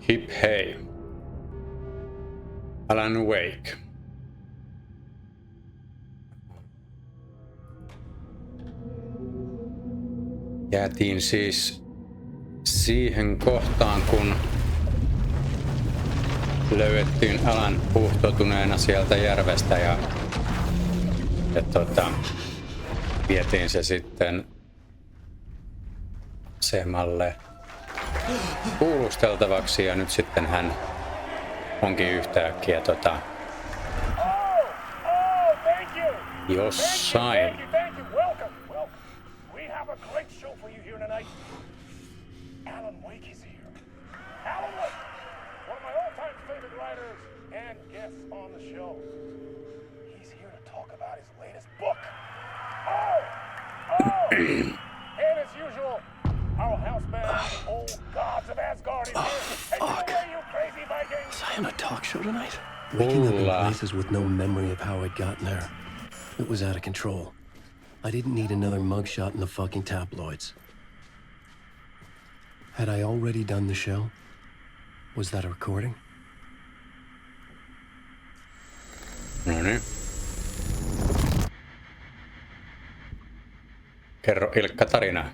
Hip hei. Alan Wake. Jäätiin siis siihen kohtaan, kun löydettiin Alan puhtoutuneena sieltä järvestä ja vietiin se sitten asemalle kuulusteltavaksi ja nyt sitten hän onkin yhtäkkiä jossain. Alan Wake is here. Alan Wake, one of my all-time favorite writers and guests on the show. He's here to talk about his latest book. And as usual, our house band, old gods of Asgard, is here. Fuck. And you crazy Vikings. Was I on a talk show tonight? Waking up in places with no memory of how I'd gotten there. It was out of control. I didn't need another mugshot in the fucking tabloids. Had I already done the show? Was that a recording? No niin. Kerro Ilkka tarinaa.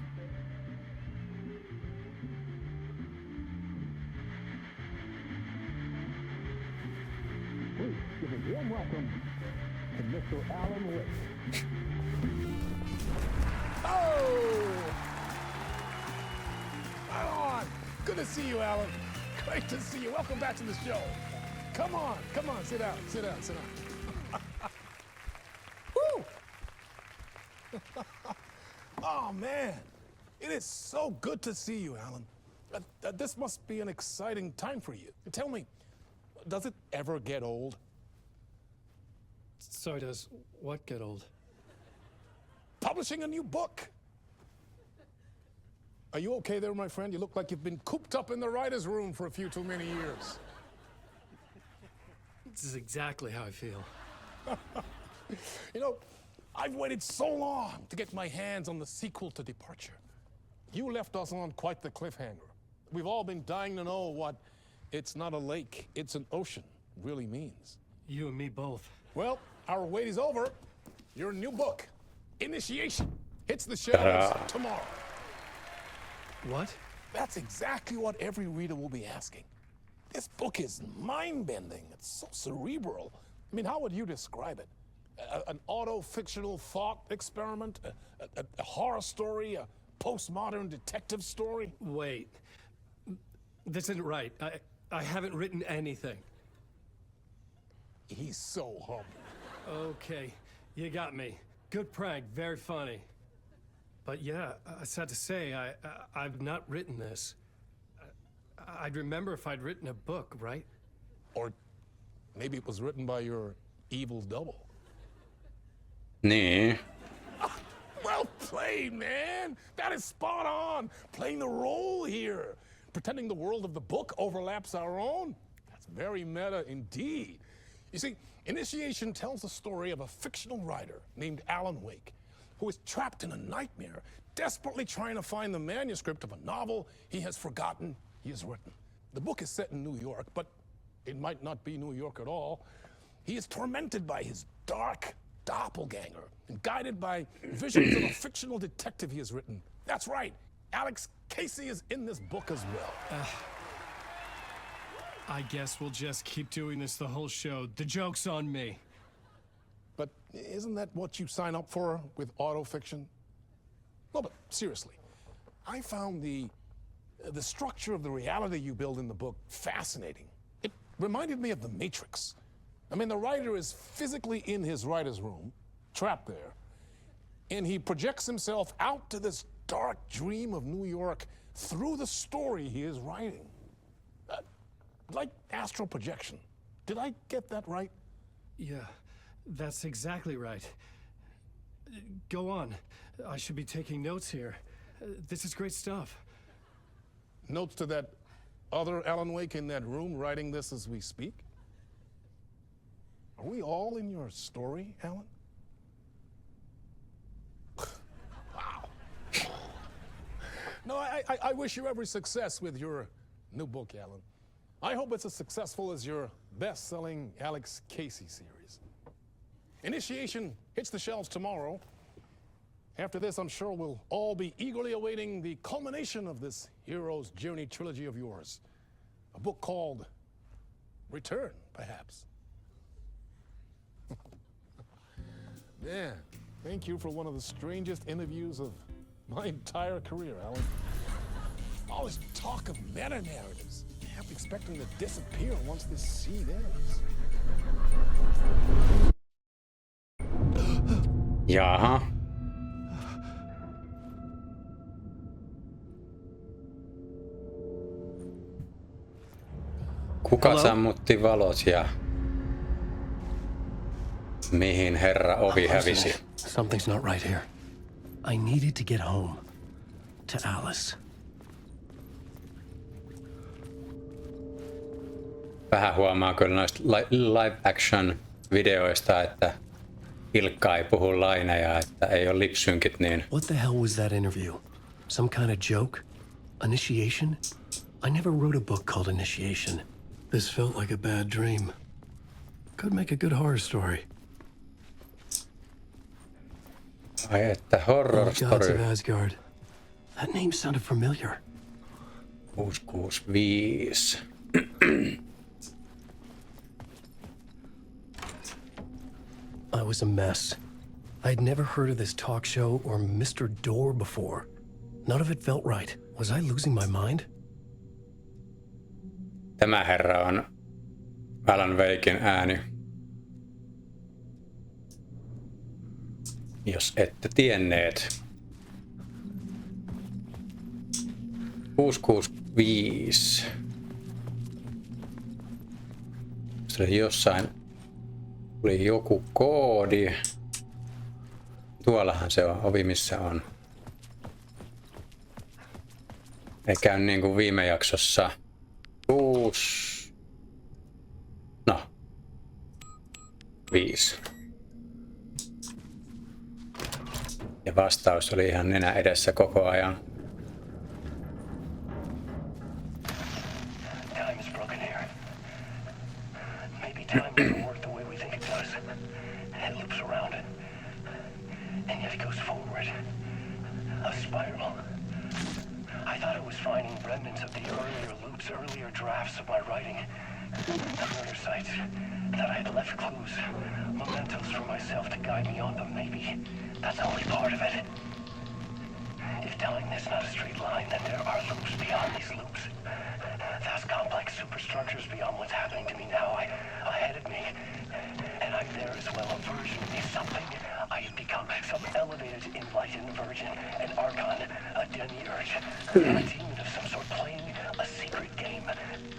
Give a warm welcome to Mr. Alan Wake. Good to see you, Alan. Great to see you. Welcome back to the show. Come on, sit down. Woo! Oh, man. It is so good to see you, Alan. This must be an exciting time for you. Tell me, does it ever get old? So does what get old? Publishing a new book. Are you okay there, my friend? You look like you've been cooped up in the writer's room for a few too many years. This is exactly how I feel. You know, I've waited so long to get my hands on the sequel to Departure. You left us on quite the cliffhanger. We've all been dying to know what "it's not a lake, it's an ocean" really means. You and me both. Well, our wait is over. Your new book, Initiation, hits the shelves tomorrow. What? That's exactly what every reader will be asking. This book is mind-bending. It's so cerebral. I mean, how would you describe it? An auto-fictional thought experiment? A horror story? A postmodern detective story? Wait. This isn't right. I haven't written anything. He's so humble. Okay, you got me. Good prank, very funny. But yeah, sad to say, I've not written this. I'd remember if I'd written a book, right? Or maybe it was written by your evil double. Niin. Well played, man. That is spot on. Playing the role here. Pretending the world of the book overlaps our own. That's very meta indeed. You see, Initiation tells the story of a fictional writer named Alan Wake, who is trapped in a nightmare, desperately trying to find the manuscript of a novel he has forgotten he has written. The book is set in New York, but it might not be New York at all. He is tormented by his dark doppelganger and guided by visions of a fictional detective he has written. That's right, Alex Casey is in this book as well. I guess we'll just keep doing this the whole show. The joke's on me. But isn't that what you sign up for with autofiction? No, but seriously, I found the structure of the reality you build in the book fascinating. It reminded me of The Matrix. I mean, the writer is physically in his writer's room, trapped there, and he projects himself out to this dark dream of New York through the story he is writing. Like astral projection. Did I get that right? Yeah, that's exactly right. Go on. I should be taking notes here. This is great stuff. Notes to that other Alan Wake in that room writing this as we speak? Are we all in your story, Alan? Wow. No, I wish you every success with your new book, Alan. I hope it's as successful as your best-selling Alex Casey series. Initiation hits the shelves tomorrow. After this, I'm sure we'll all be eagerly awaiting the culmination of this hero's journey trilogy of yours. A book called Return, perhaps. Man, thank you for one of the strangest interviews of my entire career, Alan. All this talk of meta-narratives, half expecting to disappear once this seed ends. Jaha. Kuka Hello? sammutti valot ja mihin herra ovi hävisi? Something's not right here. I needed to get home. To Alice. Vähän huomaa kyllä noista live action videoista, että Ilkka ei puhu laineja, että ei ole lipsynkit niin. What the hell was that interview? Some kind of joke? Initiation? I never wrote a book called Initiation. This felt like a bad dream. Could make a good horror story. Ai että horror Gods story. of Asgard. That name sounded familiar. 665. I was a mess. I'd never heard of this talk show or Mr. Door before. None of it felt right. Was I losing my mind? Tämä herra on Alan Waken ääni. Jos ette tienneet. 665. Se jossain oli joku koodi. Tuollahan se on ovi, missä on. Ei käy niin kuin viime jaksossa. 6. No. 5. Ja vastaus oli ihan nenä edessä koko ajan. Time is broken here. Maybe time doesn't work the way we think it does. It loops around it. And yet it goes forward. A spiral. I thought I was finding remnants of the earlier loops, earlier drafts of my writing. The murder sites. That I had left clues, mementos for myself to guide me on, but maybe that's only part of it. If telling this not a straight line, then there are loops beyond these loops. Vast complex superstructures beyond what's happening to me now, ahead of me. And I'm there as well, a version of me, something I have become, some elevated, enlightened virgin, an archon, a demiurge, a demon of some sort, playing a secret game,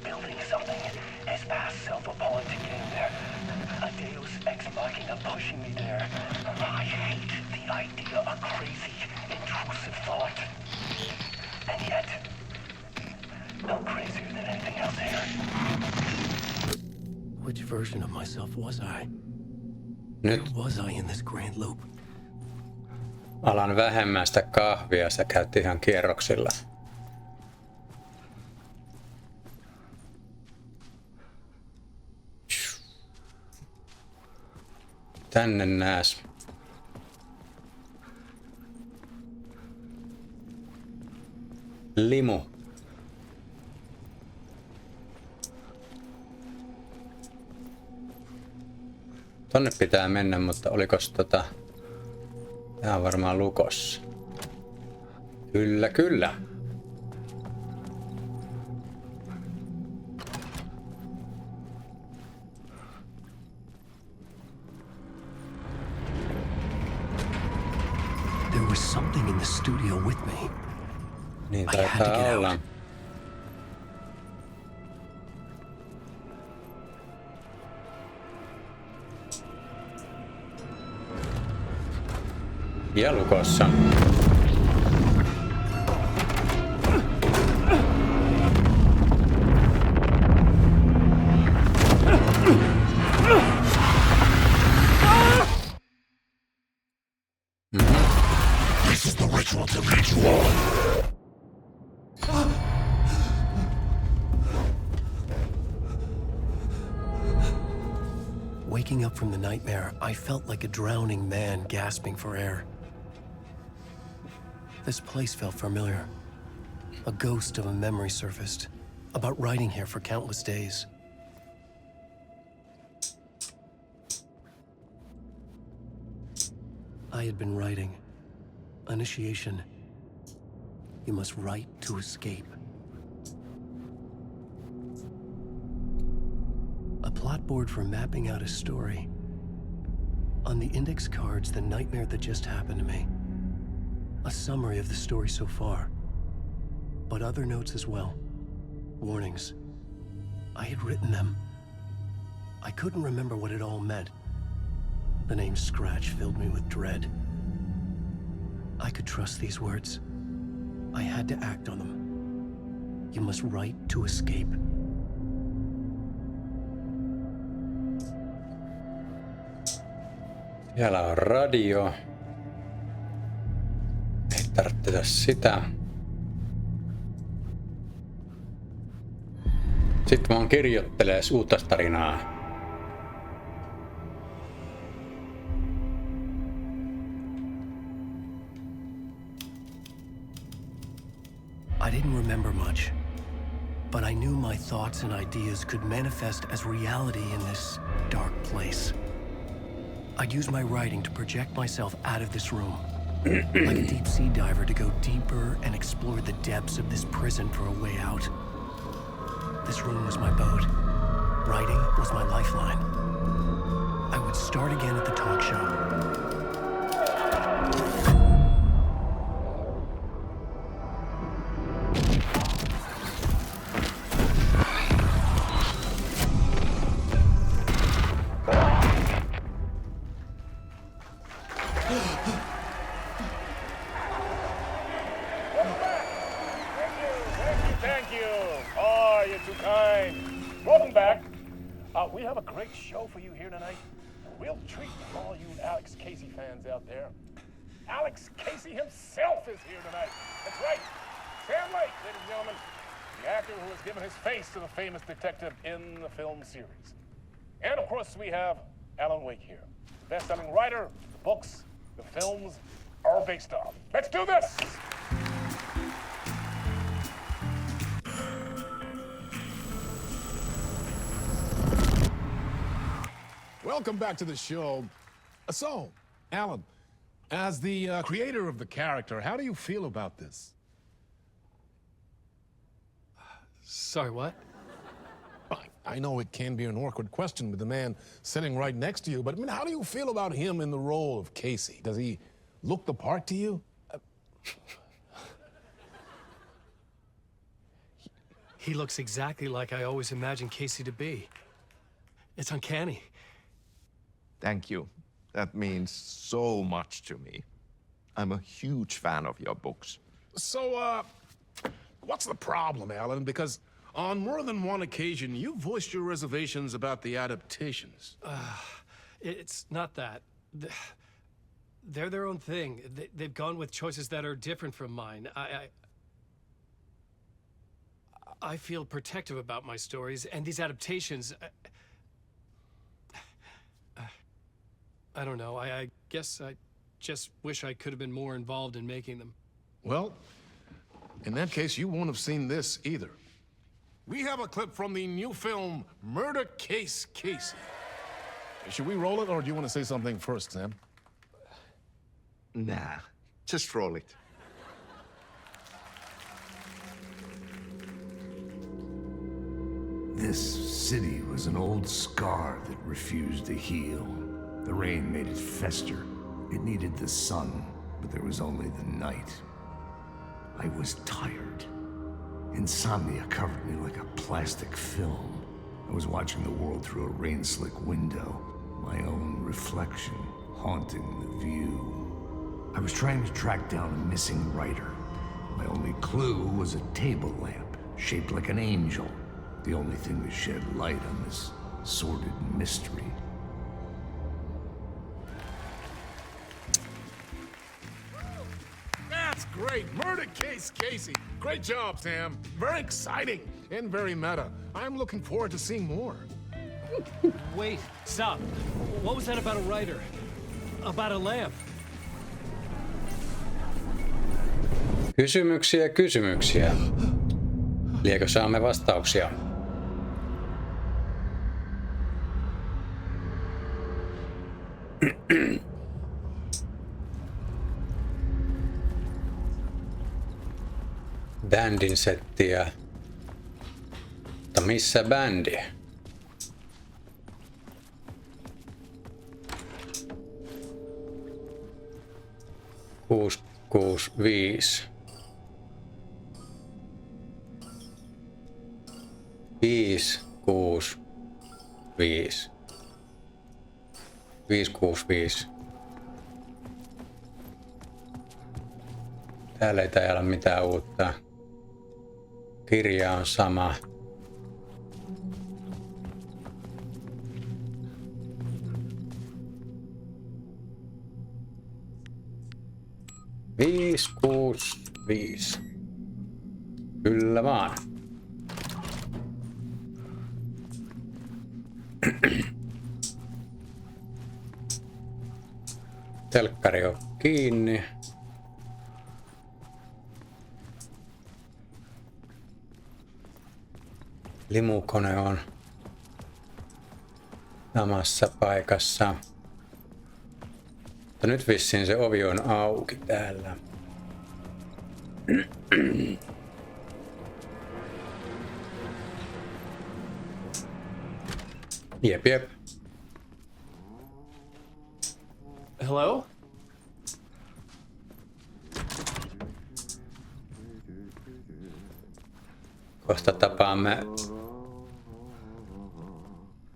building something, his past self a pawn to get him there, a deus ex machina pushing me there. I hate the idea, a crazy, intrusive thought. And yet, no crazier than anything else here. Which version of myself was I? Nyt Where was I in this grand loop? alan vähemmän sitä kahvia, sä käyt ihan kierroksilla. Tänne nääs. Limu. Tonne pitää mennä, mutta olikos tää on varmaan lukossa. Kyllä, kyllä. There was something in the studio with me. Niin I had to taitaa get olla. out. Ja lukossa. This is the ritual to lead you on. waking up from the nightmare, I felt like a drowning man gasping for air. This place felt familiar. A ghost of a memory surfaced, about riding here for countless days. I had been writing. Initiation. You must write to escape. A plot board for mapping out a story. On the index cards, the nightmare that just happened to me. A summary of the story so far. But other notes as well. Warnings. I had written them. I couldn't remember what it all meant. The name Scratch filled me with dread. I could trust these words. I had to act on them. You must write to escape. Siellä on radio. Ei tarvitse sitä. Sitten vaan kirjoittelee uutta tarinaa. I didn't remember much, but I knew my thoughts and ideas could manifest as reality in this dark place. I'd use my writing to project myself out of this room, like a deep sea diver to go deeper and explore the depths of this prison for a way out. This room was my boat. Writing was my lifeline. I would start again at the talk show. Thank you. Oh, you're too kind. Welcome back. We have a great show for you here tonight. A real treat for all you Alex Casey fans out there. Alex Casey himself is here tonight. That's right. Sam Lake, ladies and gentlemen. The actor who has given his face to the famous detective in the film series. And of course, we have Alan Wake here. The best-selling writer, the books, the films are based on. Let's do this! Welcome back to the show. So, Alan, as the creator of the character, how do you feel about this? Sorry, what? I know it can be an awkward question with the man sitting right next to you, but I mean, how do you feel about him in the role of Casey? Does he look the part to you? He looks exactly like I always imagined Casey to be. It's uncanny. Thank you. That means so much to me. I'm a huge fan of your books. So, what's the problem, Alan? Because on more than one occasion, you voiced your reservations about the adaptations. It's not that. They're their own thing. They've gone with choices that are different from mine. I feel protective about my stories, and these adaptations... I don't know. I guess I just wish I could have been more involved in making them. Well, in that case, you won't have seen this either. We have a clip from the new film, Murder Case Casey. Should we roll it, or do you want to say something first, Sam? Nah, just roll it. This city was an old scar that refused to heal. The rain made it fester. It needed the sun, but there was only the night. I was tired. Insomnia covered me like a plastic film. I was watching the world through a rain-slick window, my own reflection haunting the view. I was trying to track down a missing writer. My only clue was a table lamp, shaped like an angel. The only thing to shed light on this sordid mystery. That's great. Murder Case Casey. Great job, Sam. Very exciting and very meta. I'm looking forward to seeing more. Wait, stop. What was that about a writer? About a lamp? Kysymyksiä, kysymyksiä. Liekö saamme vastauksia? Bändin settiä. Mutta missä bändi? Kuusi, 5. 5, 6, 5. 5, 6, 5. Täällä ei taida olla mitään uutta. Kirja on sama. Viis, 6, 5. Kyllä vaan. Telkkari on kiinni. Limukone on samassa paikassa. Mutta nyt vissiin se ovi on auki täällä. Jep, jep. Hello? Kohta tapaamme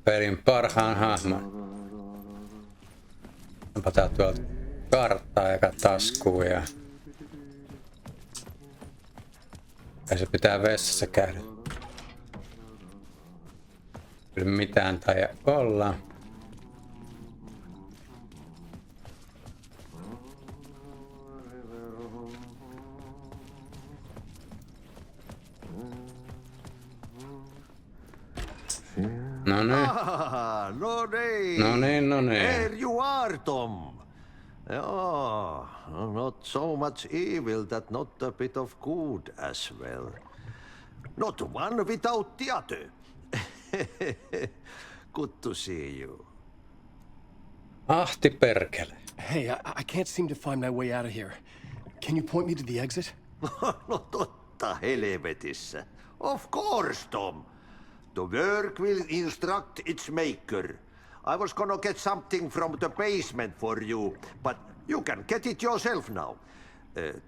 pelin parhaan hahmon. Napataan tuolta karttaa eka taskuun ja se pitää vessassa käydä. Kyllä mitään tai olla. No niin. No niin. There you are, Tom. Yeah, not so much evil that not a bit of good as well. Not one without the other. Good to see you. Ahti perkele. Hey, I can't seem to find my way out of here. Can you point me to the exit? No totta helvetissä. Of course, Tom. The work will instruct its maker. I was gonna get something from the basement for you, but you can get it yourself now.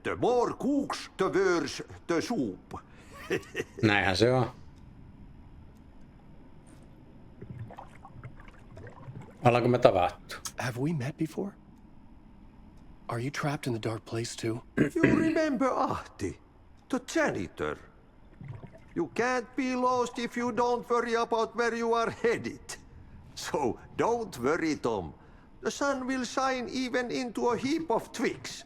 The more cooks, the worse the soup. Näinhän se on. Ollaanko me tavattu? Have we met before? Are you trapped in the dark place too? You remember Ahti, the janitor? You can't be lost if you don't worry about where you are headed. So don't worry, Tom. The sun will shine even into a heap of twigs.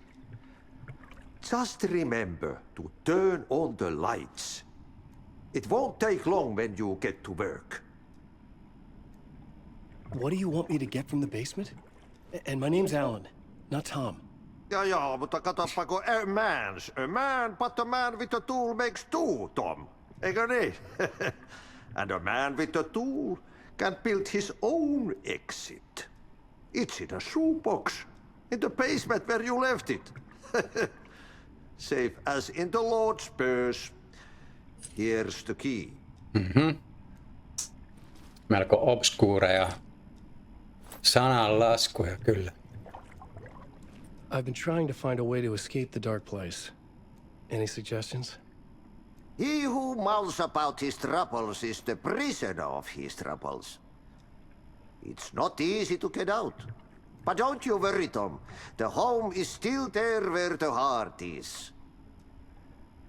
Just remember to turn on the lights. It won't take long when you get to work. What do you want me to get from the basement? And my name's Alan, not Tom. Ja, mutta katsopako a man, but a man with a tool makes two, Tom. Eikö niin? And a man with a tool can build his own exit. It's in a shoebox, in the basement where you left it. Safe as in the Lord's purse. Here's the key. Melko obskuureja sananlaskuja kyllä. I've been trying to find a way to escape the dark place. Any suggestions? He who mouths about his troubles is the prisoner of his troubles. It's not easy to get out. But don't you worry, Tom. The home is still there where the heart is.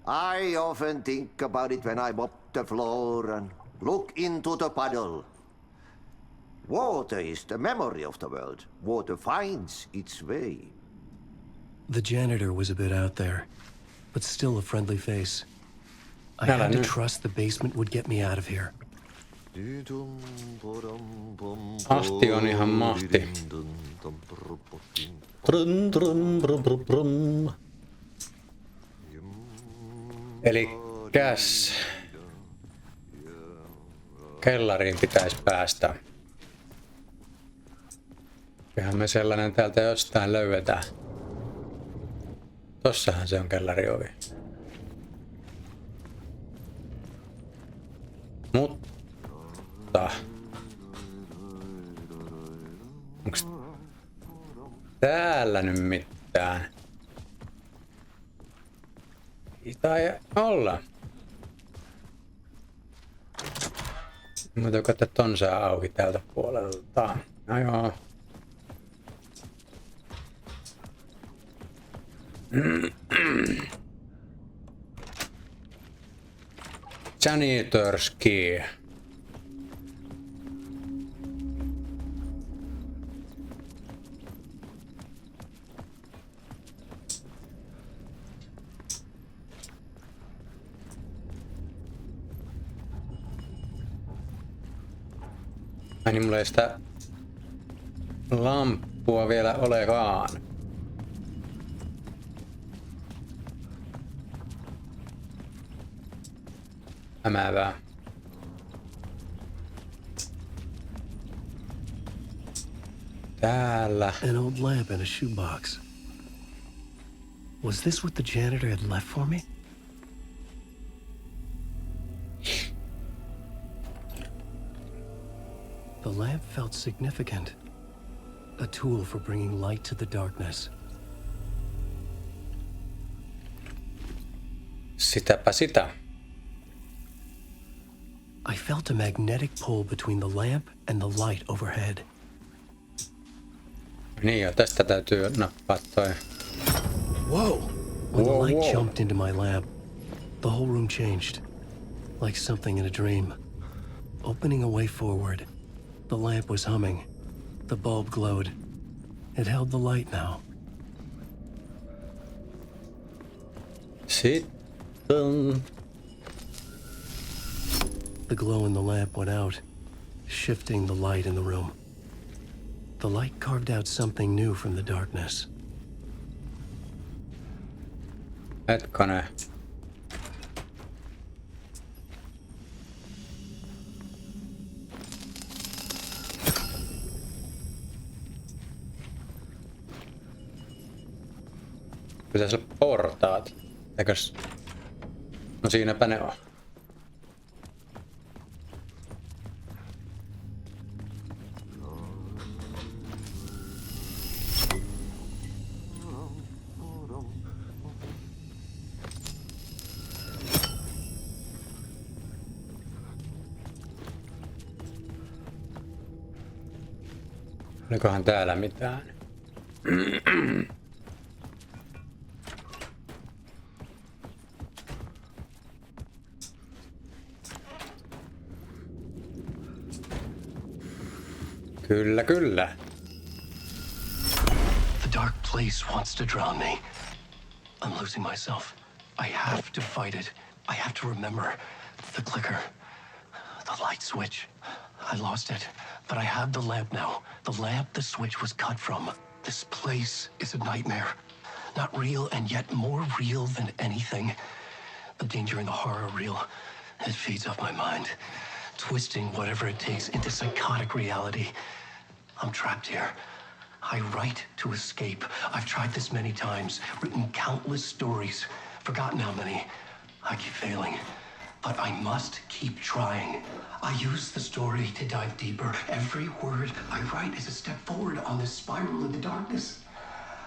I often think about it when I mop the floor and look into the puddle. Water is the memory of the world. Water finds its way. The janitor was a bit out there, but still a friendly face. I had to trust the basement would get me out of here. Ahti on ihan mahti. Brum, brum, brum, brum, brum. Elikkäs kellariin pitäisi päästä. Eihän me sellainen täältä jostain löydetään. Tossahan se on kellariovi. Mutta onks täällä nyt mitään? Ei tai olla. Mutta katsotaan ton saa auki täältä puolelta. No joo. Janitor's key. Ai niin, mulla ei sitä lamppua vielä olekaan. Hämäävää. Täällä. An old lamp in a shoebox. Was this what the janitor had left for me? The lamp felt significant. A tool for bringing light to the darkness. Sitäpä sitä. I felt a magnetic pull between the lamp and the light overhead. Niin jo, tästä täytyy nappaa toi. Whoa! When the light Whoa. jumped into my lamp, the whole room changed. Like something in a dream. Opening a way forward, the lamp was humming. The bulb glowed. It held the light now. Sitten. The glow in the lamp went out, shifting the light in the room. The light carved out something new from the darkness. Hetkonen. Pitäisi olla portaat. Eikös? No siinäpä ne on. Olikohan täällä mitään? Kyllä, kyllä. The dark place wants to drown me. I'm losing myself. I have to fight it. I have to remember. The clicker. The light switch. I lost it. But I have the lamp now. The lamp the switch was cut from. This place is a nightmare. Not real and yet more real than anything. The danger and the horror real. It feeds off my mind. Twisting whatever it takes into psychotic reality. I'm trapped here. I write to escape. I've tried this many times, written countless stories, forgotten how many. I keep failing, but I must keep trying. I use the story to dive deeper. Every word I write is a step forward on this spiral in the darkness.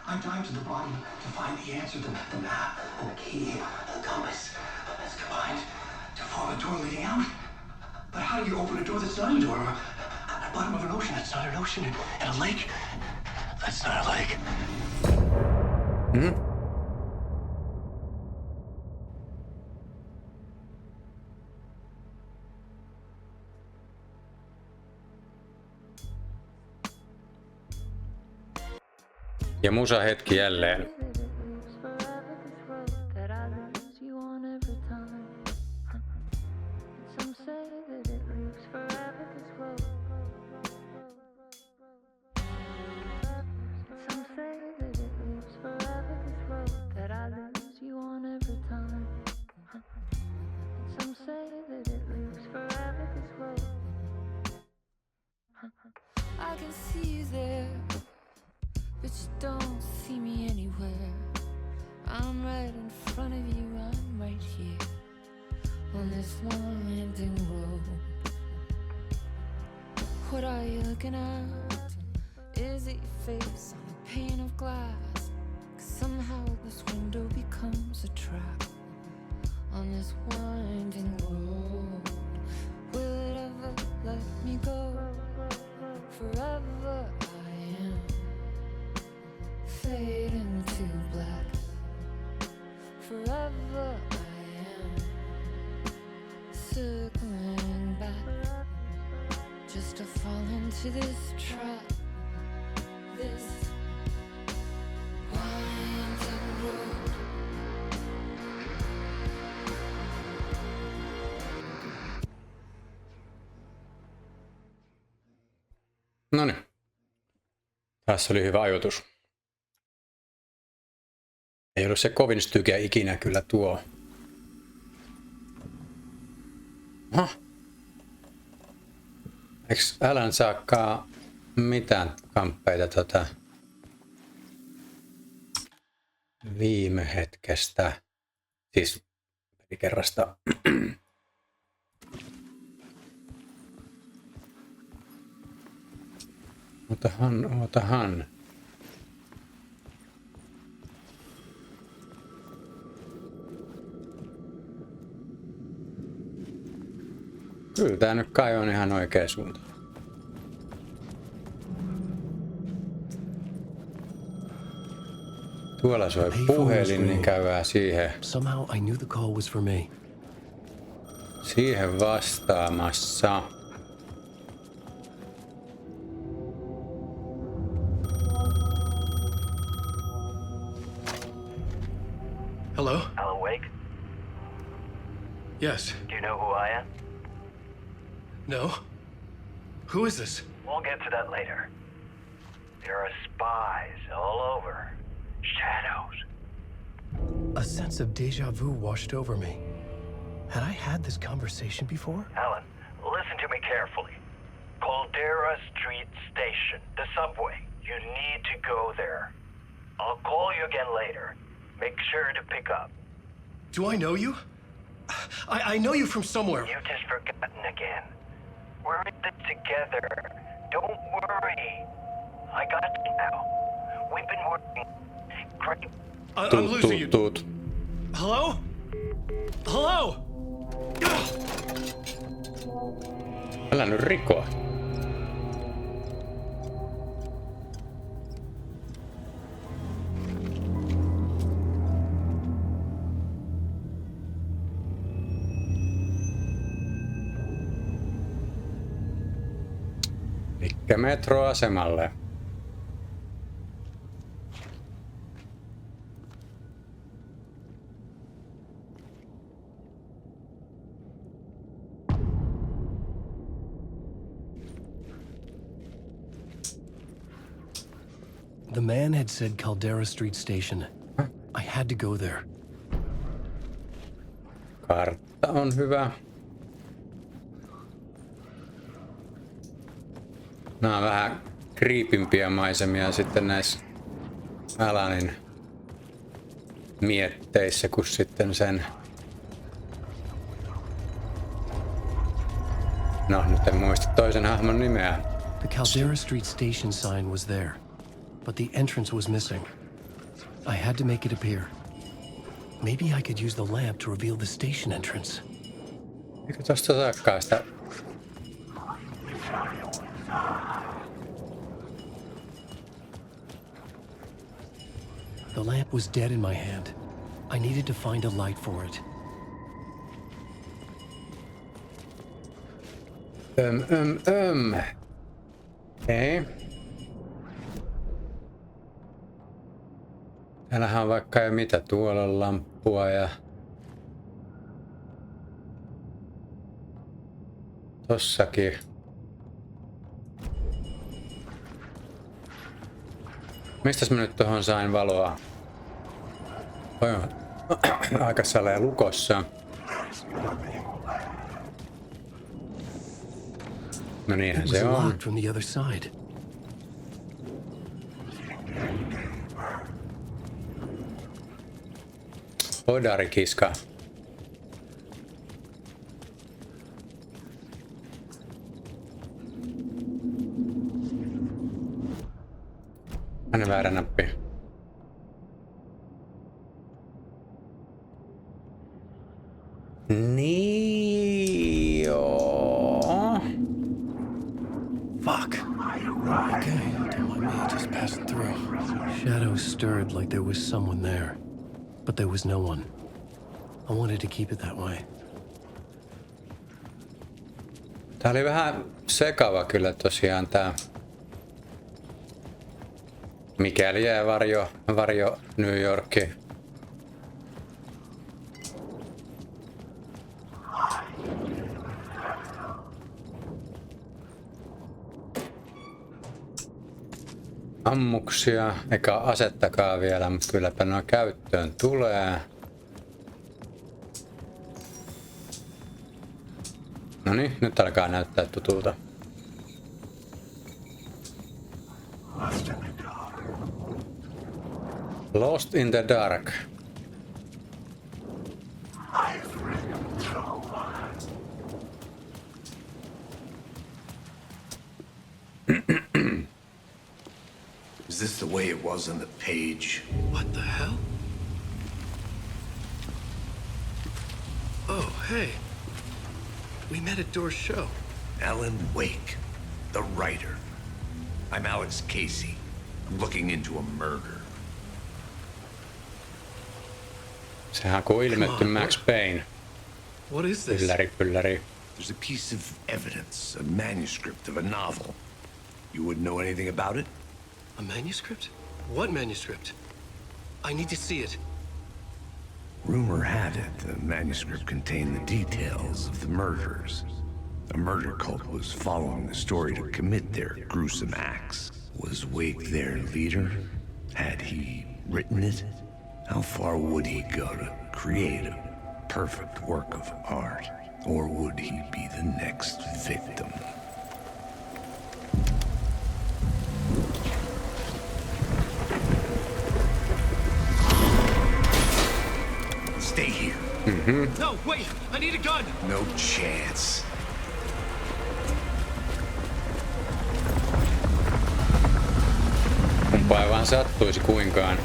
I dive to the bottom to find the answer, the map and the key and the compass. It's combined to form a door leading out. But how do you open a door that's not a door? At the bottom of an ocean that's not an ocean. And a lake that's not a lake. Mm-hmm. Ja musa hetki jälleen. Some say that it lives forever. I can see you there, but you don't see me anywhere. I'm right in front of you, I'm right here on this winding road. What are you looking at? Is it your face on a pane of glass? 'Cause somehow this window becomes a trap on this winding road. Will it ever let me go? Forever I am fading to black. Forever I am circling back, just to fall into this trap. This winding road. Noniin. Tässä oli hyvä ajoitus. Ei ollut se kovin stykeä ikinä kyllä tuo. Eiks Alan saakaan mitään kamppeita viime hetkestä? Siis pelikerrasta. Otahan. Kyllä tää nyt kai on ihan oikea suunta. Tuolla soi puhelin, niin käydään siihen. Somehow I knew the call was for me. Siihen vastaamassa. Hello? Alan Wake? Yes. Do you know who I am? No? Who is this? We'll get to that later. There are spies all over. Shadows. A sense of deja vu washed over me. Had I had this conversation before? Alan, listen to me carefully. Caldera Street Station, the subway. You need to go there. I'll call you again later. Make sure to pick up. Do I know you? I know you from somewhere. You've just forgotten again. We're in this together. Don't worry. I got you now. We've been working great. I'm losing you. Tuut. Hello? Hello? Älä nyt rikoa. Elikkä metroasemalle. The man had said Caldera Street Station. I had to go there. Kartta on hyvä. Nämä on vähän kriipimpiä maisemia sitten näissä Alanin mietteissä kuin sitten sen... No, nyt en muista toisen hahmon nimeä. The Caldera Street Station sign was there, but the entrance was missing. I had to make it appear. Maybe I could use the lamp to reveal the station entrance. Eikö tosta saakaan sitä? The lamp was dead in my hand. I needed to find a light for it. Okei. Täällähän on vaikka jo mitä. Tuolla on lamppua ja... Tossakin. Mistäs mä nyt tohon sain valoa? Toi on aika salee lukossa. No niinhän It se was on. locked from the other side. Kodarikiska. Aina väärä nappi. Niin joo. Fuck. Okay, don't mind me, just passing through. Shadows stirred like there was someone there, but there was no one. I wanted to keep it that way. Tää oli vähän sekava kyllä tosiaan tää. Mikäli jää varjo New Yorki. Ammuksia, eikä asettakaa vielä, mutta kylläpä nuo käyttöön tulee. Noniin, nyt alkaa näyttää tutulta. Lost in the Dark. Is this the way it was on the page? What the hell? Oh, hey. We met at Door's show. Alan Wake, the writer. I'm Alex Casey. I'm looking into a murder. Sehän kun ilmetty Max Payne. What is this? Pylläri. There's a piece of evidence, a manuscript of a novel. You wouldn't know anything about it? A manuscript? What manuscript? I need to see it. Rumor had it the manuscript contained the details of the murders. A murder cult was following the story to commit their gruesome acts. Was Wake their leader? Had he written it? How far would he go to create a perfect work of art? Or would he be the next victim? Stay here. No, wait! I need a gun! No chance. Kumpa ei vaan sattuisi kuinkaan.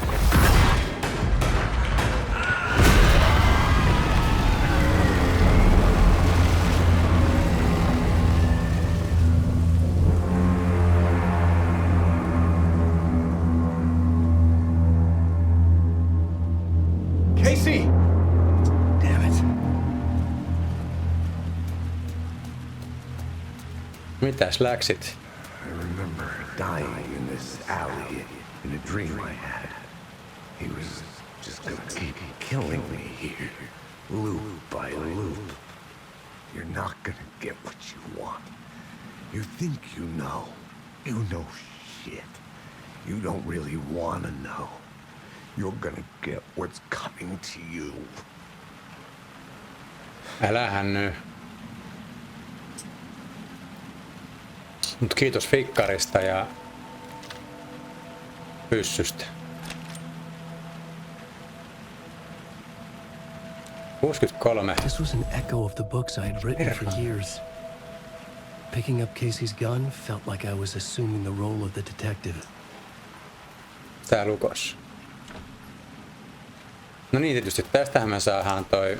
Casey! Damn it. Mitäs läksit? I remember dying in this alley in a dream I had. He was just gonna keep killing me here, loop by loop. You're not gonna get what you want. You think you know. You know shit. You don't really wanna know. You're gonna get what's coming to you. Älähän nyt. Mut kiitos fikkarista ja pyssystä. 63. This was an echo of the books I had written for years. Picking up Casey's gun felt like I was assuming the role of the detective. Tää lukos. No niin, tietysti tästähän me saadaan toi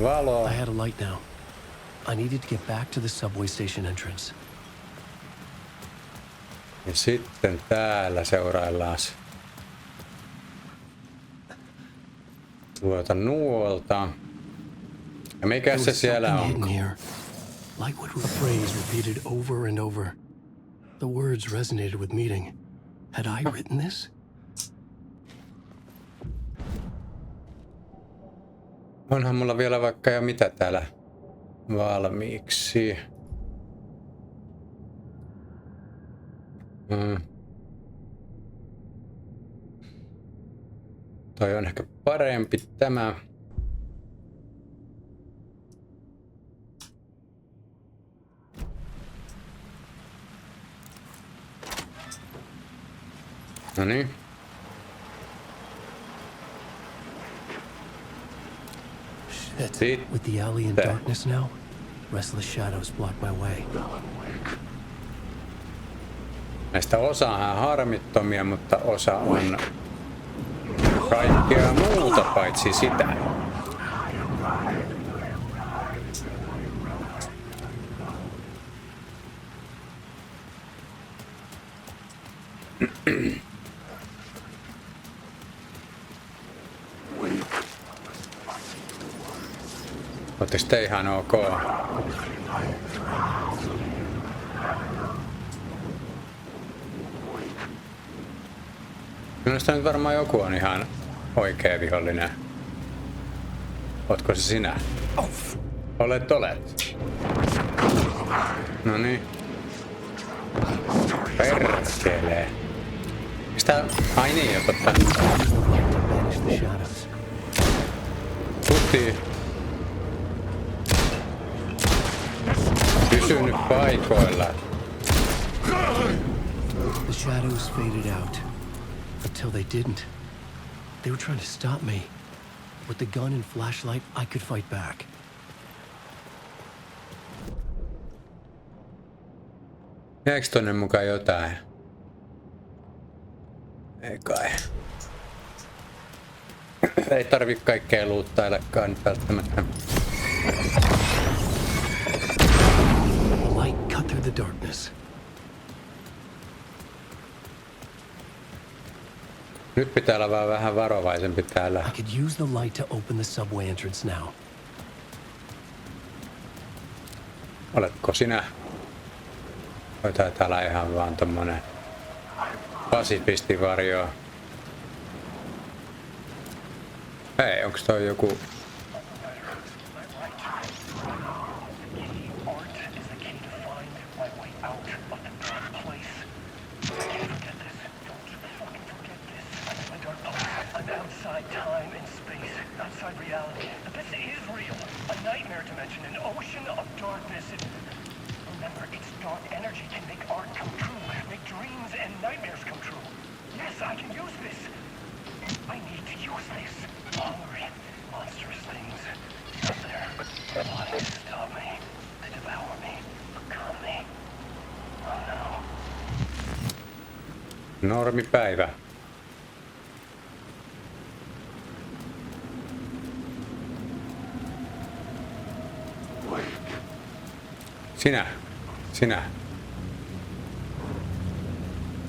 valo. I had a light now. I needed to get back to the subway station entrance. Ja sitten täällä seuraillaan tuota nuolta. Ja mikä se siellä on? Lightwood a phrase repeated over and over. The words resonated with meaning. Had I written this? Onhan mulla vielä vaikka ja mitä täällä valmiiksi. Toi on ehkä parempi tämä. No niin. Shit. With the alley in darkness now, restless shadows block my way. Näistä osa on harmittomia, mutta osa on kaikkea muuta paitsi sitä. Ootteko te ihan ok? Minusta nyt varmaan joku on ihan oikea vihollinen. Ootko se sinä? Olet. No niin. Perkelee. Mistä? Ai niin, jo totta. Tutti. Pysy nyt paikoilla. The shadows faded out. Until they didn't. They were trying to stop me. With the gun and flashlight, I could fight back. Jääkö tonne mukaan jotain? Ei kai. Ei tarvi kaikkea luuttailekaan nyt välttämättä. Light cut through the darkness. Nyt pitää olla vaan vähän varovaisempi täällä. I could use the light to open the subway entrance now. Oletko sinä? Vai taitaa olla ihan vaan tommonen pasifistivarjo. Hei, onks toi joku... Normipäivä. Sinä.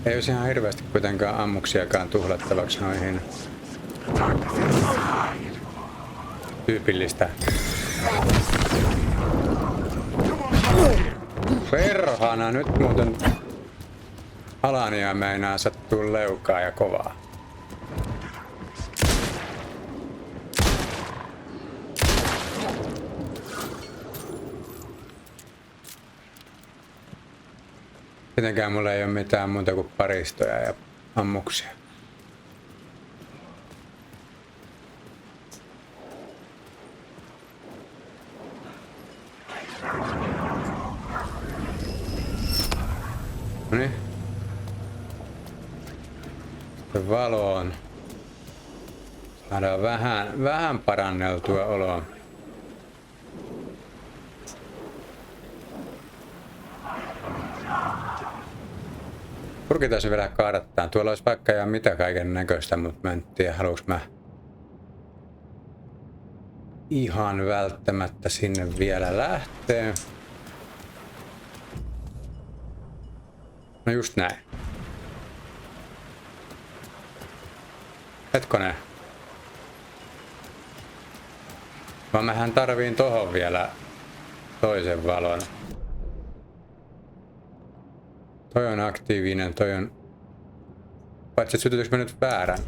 Ei olisi ihan hirveästi kuitenkaan ammuksiakaan tuhlattavaksi noihin. Tyypillistä. Perhana, nyt muuten Alania meinaa sattuu leukaa ja kovaa. Tietenkään mulla ei ole mitään muuta kuin paristoja ja ammuksia. Noniin. Sitten valoon. Saadaan vähän paranneltua oloa. Purkitaan se vielä kaadattaan. Tuolla olisi vaikka ja mitä kaiken näköistä, mutta mä en tiedä, haluanko mä ihan välttämättä sinne vielä lähteä. No just näin. Hetkonen. Vaan mähän tarviin tohon vielä toisen valon. Toi on aktiivinen, toi on... Paitsi että sytytykö mä nyt väärän?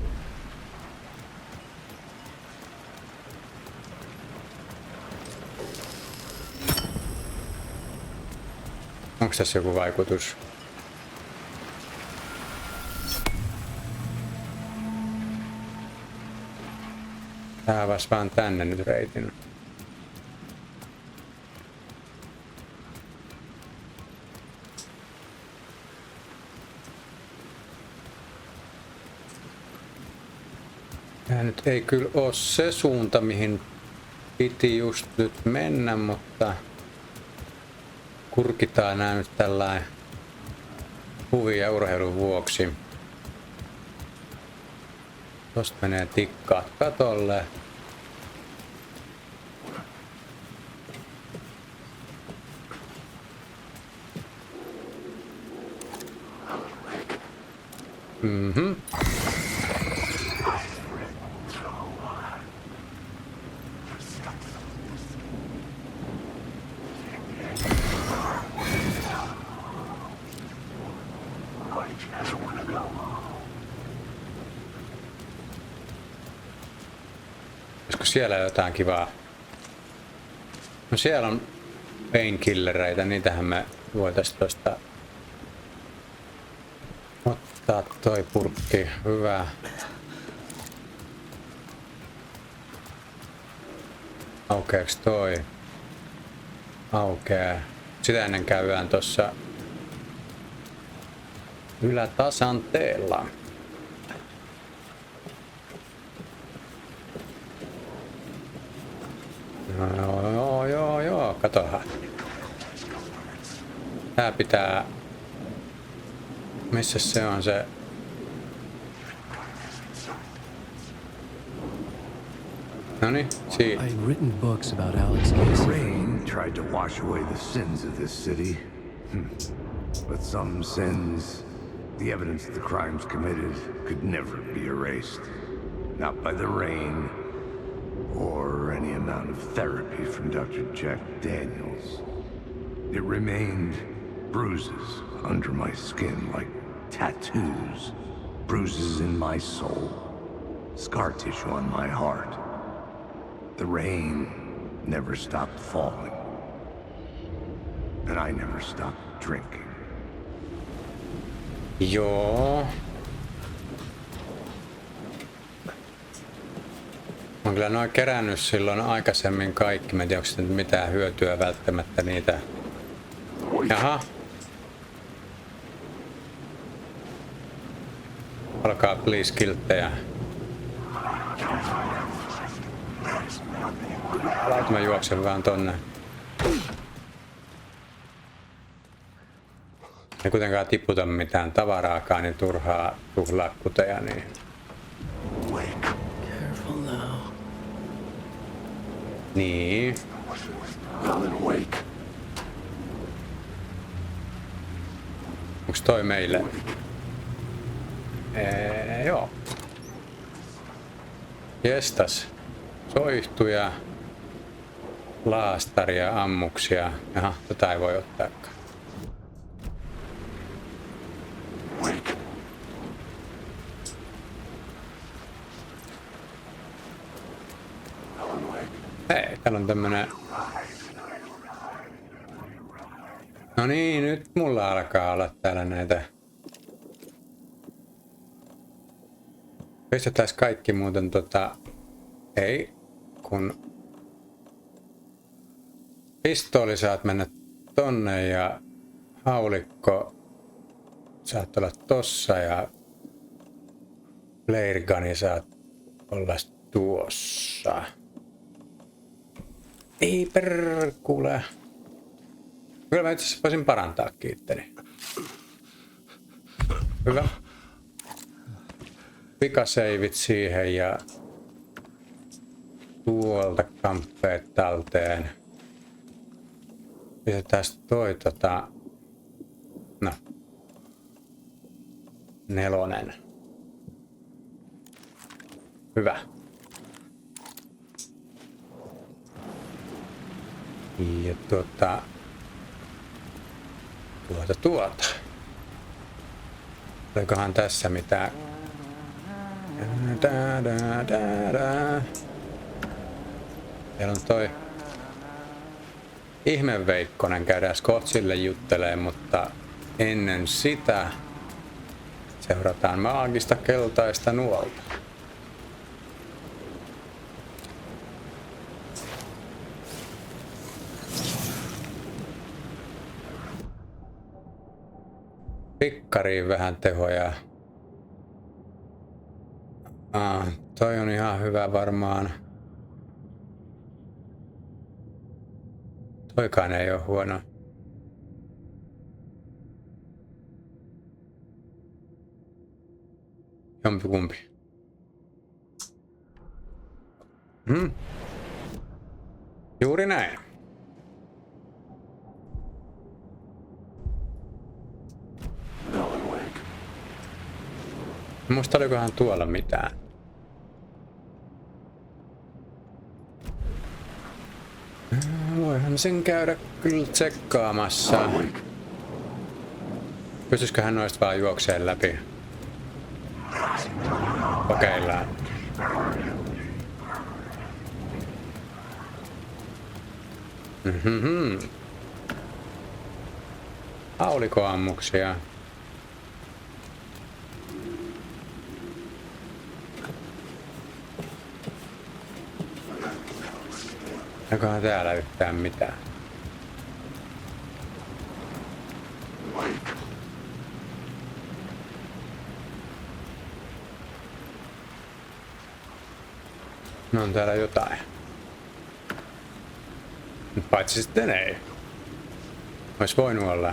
Onko tässä joku vaikutus? Tää avasi vaan tänne nyt reitin. Tää nyt ei kyllä oo se suunta, mihin piti just nyt mennä, mutta kurkitaan nää nyt tällainen huvin ja urheilun vuoksi. Tosta menee tikkaat katolle. Mhm. Olisiko siellä jotain kivaa? No siellä on painkillereitä, niitähän me voitais tosta ottaa toi purkki. Hyvä. Aukeeks toi? Aukee. Sitä ennen käydään tossa ylätasanteella. No, joo, katohan. Tää pitää... Missä se on se... Noniin, siitä. I'd written books about Alex Casey. Rain tried to wash away the sins of this city. But some sins, the evidence of the crimes committed, could never be erased. Not by the rain, or any amount of therapy from Dr. Jack Daniels. It remained bruises under my skin like tattoos, bruises in my soul, scar tissue on my heart. The rain never stopped falling, and I never stopped drinking. Joo. Mä oon kyllä noin kerännyt silloin aikaisemmin kaikki. Mä en tiedä, onko nyt mitään hyötyä välttämättä niitä. Jaha. Alkaa please kilttejä. Mä juoksen vaan tonne. Ei kuitenkaan tiputa mitään tavaraakaan, niin turhaa tuhlaa kuteja, niin... Careful now. Niin. Onks toi meille? Joo. Jestas. Soihtuja. Laastaria, ammuksia. Jaha, tota ei voi ottaakaan. Hei, täällä on tämmönen... No niin, nyt mulla alkaa olla täällä näitä... Pistetäis kaikki muuten Ei, kun... Pistooli saat mennä tonne ja haulikko saat olla tossa ja flare guni saat olla tuossa. Ei perkule. Kyllä mä itse asiassa voisin parantaa kiitteni. Hyvä. Pikaseivit siihen ja tuolta kamppeet talteen. Pistetään toi no. 4. Hyvä. Ja tuota. Olikohan tässä mitään? Siellä on toi ihmeveikkonen, käydään kohta sille juttelee, mutta ennen sitä seurataan maagista keltaista nuolta. Pikkariin vähän tehoja. Toi on ihan hyvä varmaan. Toikaan ei oo huono. Jompikumpi. Juuri näin. Muista olikohan tuolla mitään. Voihan sen käydä kyllä tsekkaamassa. Pystyisiköhän noista vaan juokseen läpi? Kokeillaan. Haulikoammuksia. Onkohan täällä yhtään mitään? No on täällä jotain. Paitsi sitten ei. Ois voinut olla.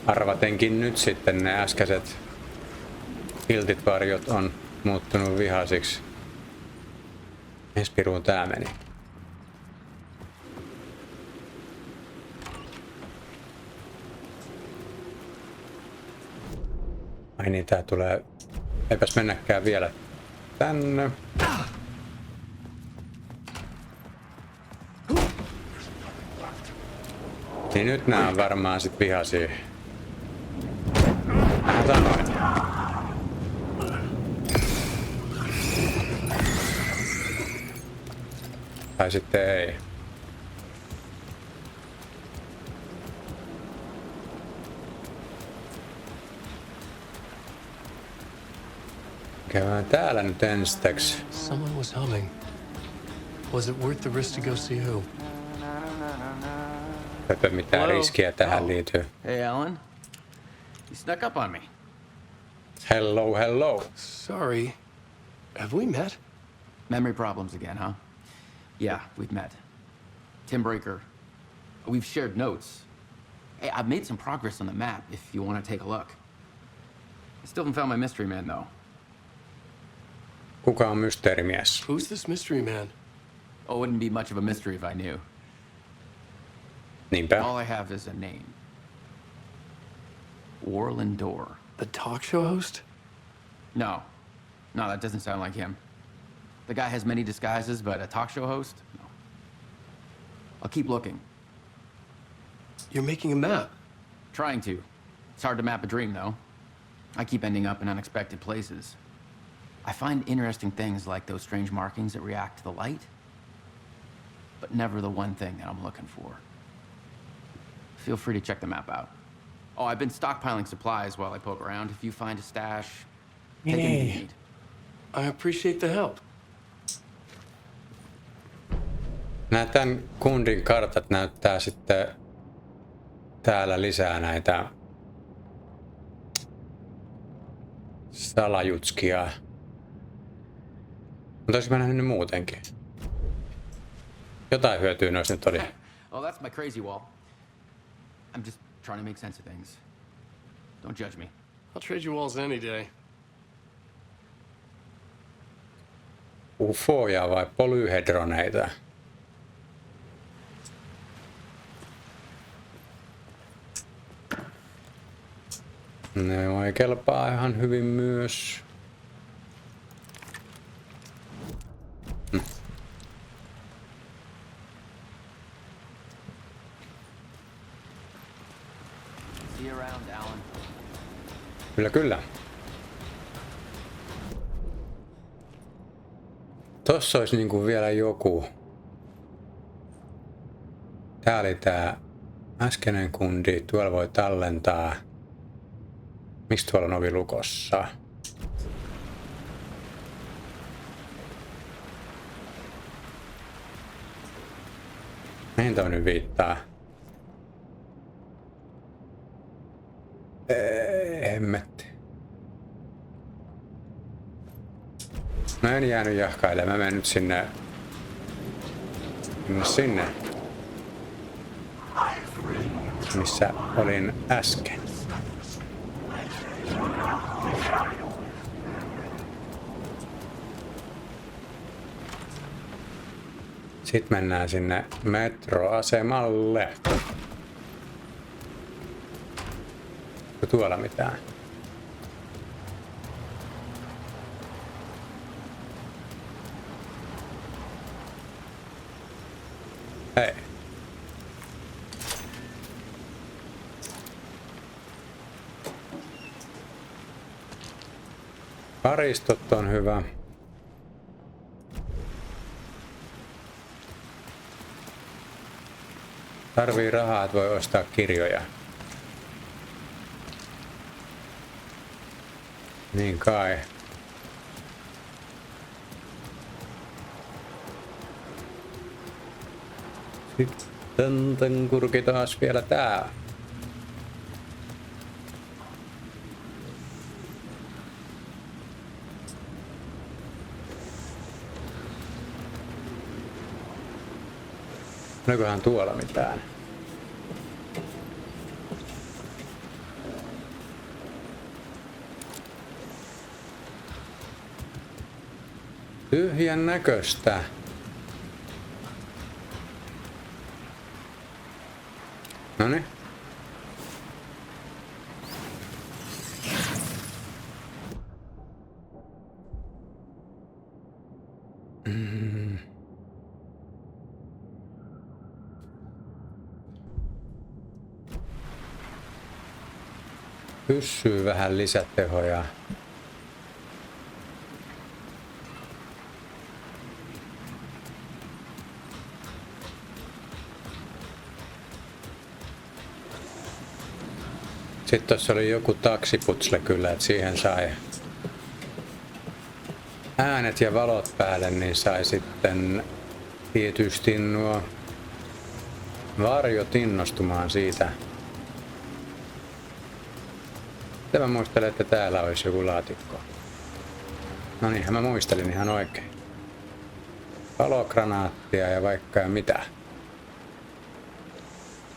Arvatenkin nyt sitten ne äskeiset kiltit varjot on muuttunut vihasiksi. Mihin piruun tää meni? Ai niin, tää tulee... Eipäs mennäkään vielä tänne. Niin nyt nää on varmaan sit vihaisia. Mä sanoin. Tai sitten ei. Käydään täällä nyt ensiksi. Someone was humming. Was it worth the risk to go see who? Eipä mitään riskiä tähän liittyy. Hey, Alan. You snuck up on me. Hello, hello. Sorry. Have we met? Memory problems again, huh? Yeah, we've met. Tim Breaker. We've shared notes. Hey, I've made some progress on the map if you want to take a look. I still haven't found my mystery man, though. Kuka on mysteerimies? Who's this mystery man? Oh, it wouldn't be much of a mystery if I knew. Niinpä. All I have is a name. Warland Door. The talk show host? No. No, that doesn't sound like him. The guy has many disguises, but a talk show host? No. I'll keep looking. You're making a map. Trying to. It's hard to map a dream, though. I keep ending up in unexpected places. I find interesting things like those strange markings that react to the light, but never the one thing that I'm looking for. Feel free to check the map out. Oh, I've been stockpiling supplies while I poke around. If you find a stash, take anything you need. I appreciate the help. Nää tän kundin kartat näyttää sitten täällä lisää näitä salajutskia. Mutta olisiko mä nähnyt ne muutenkin? Jotain hyötyä noissa nyt oli. Oh, that's my crazy wall. I'm just trying to make sense of things. Don't judge me. I'll trade you walls any day. Ufoja vai polyhedroneita? Ne voi kelpaa ihan hyvin myös. See you around, Alan. Kyllä, kyllä. Tossa olisi niinku vielä joku. Tää oli tää äskeinen kundi. Tuolla voi tallentaa. Miksi tuolla on ovi lukossa? Mihin toi nyt viittaa? Hemmetti. No en jäänyt jahkailemaan. Mä menen nyt sinne. Sinne. Missä olin äsken. Sitten mennään sinne metroasemalle. Onko tuolla mitään? Hei. Karistot on hyvä. Tarvii rahaa, että voi ostaa kirjoja. Niin kai. Sitten kurki taas vielä tää. Olikohan tuolla mitään? Tyhjän näköistä. Noniin. Pyssyy vähän lisätehoja. Sitten tuossa oli joku taksiputsle kyllä, että siihen sai äänet ja valot päälle, niin sai sitten tietysti nuo varjot innostumaan siitä. Sitten mä muistelen, että täällä olisi joku laatikko. No niinhän mä muistelin ihan oikein. Valogranaattia ja vaikka ja mitä.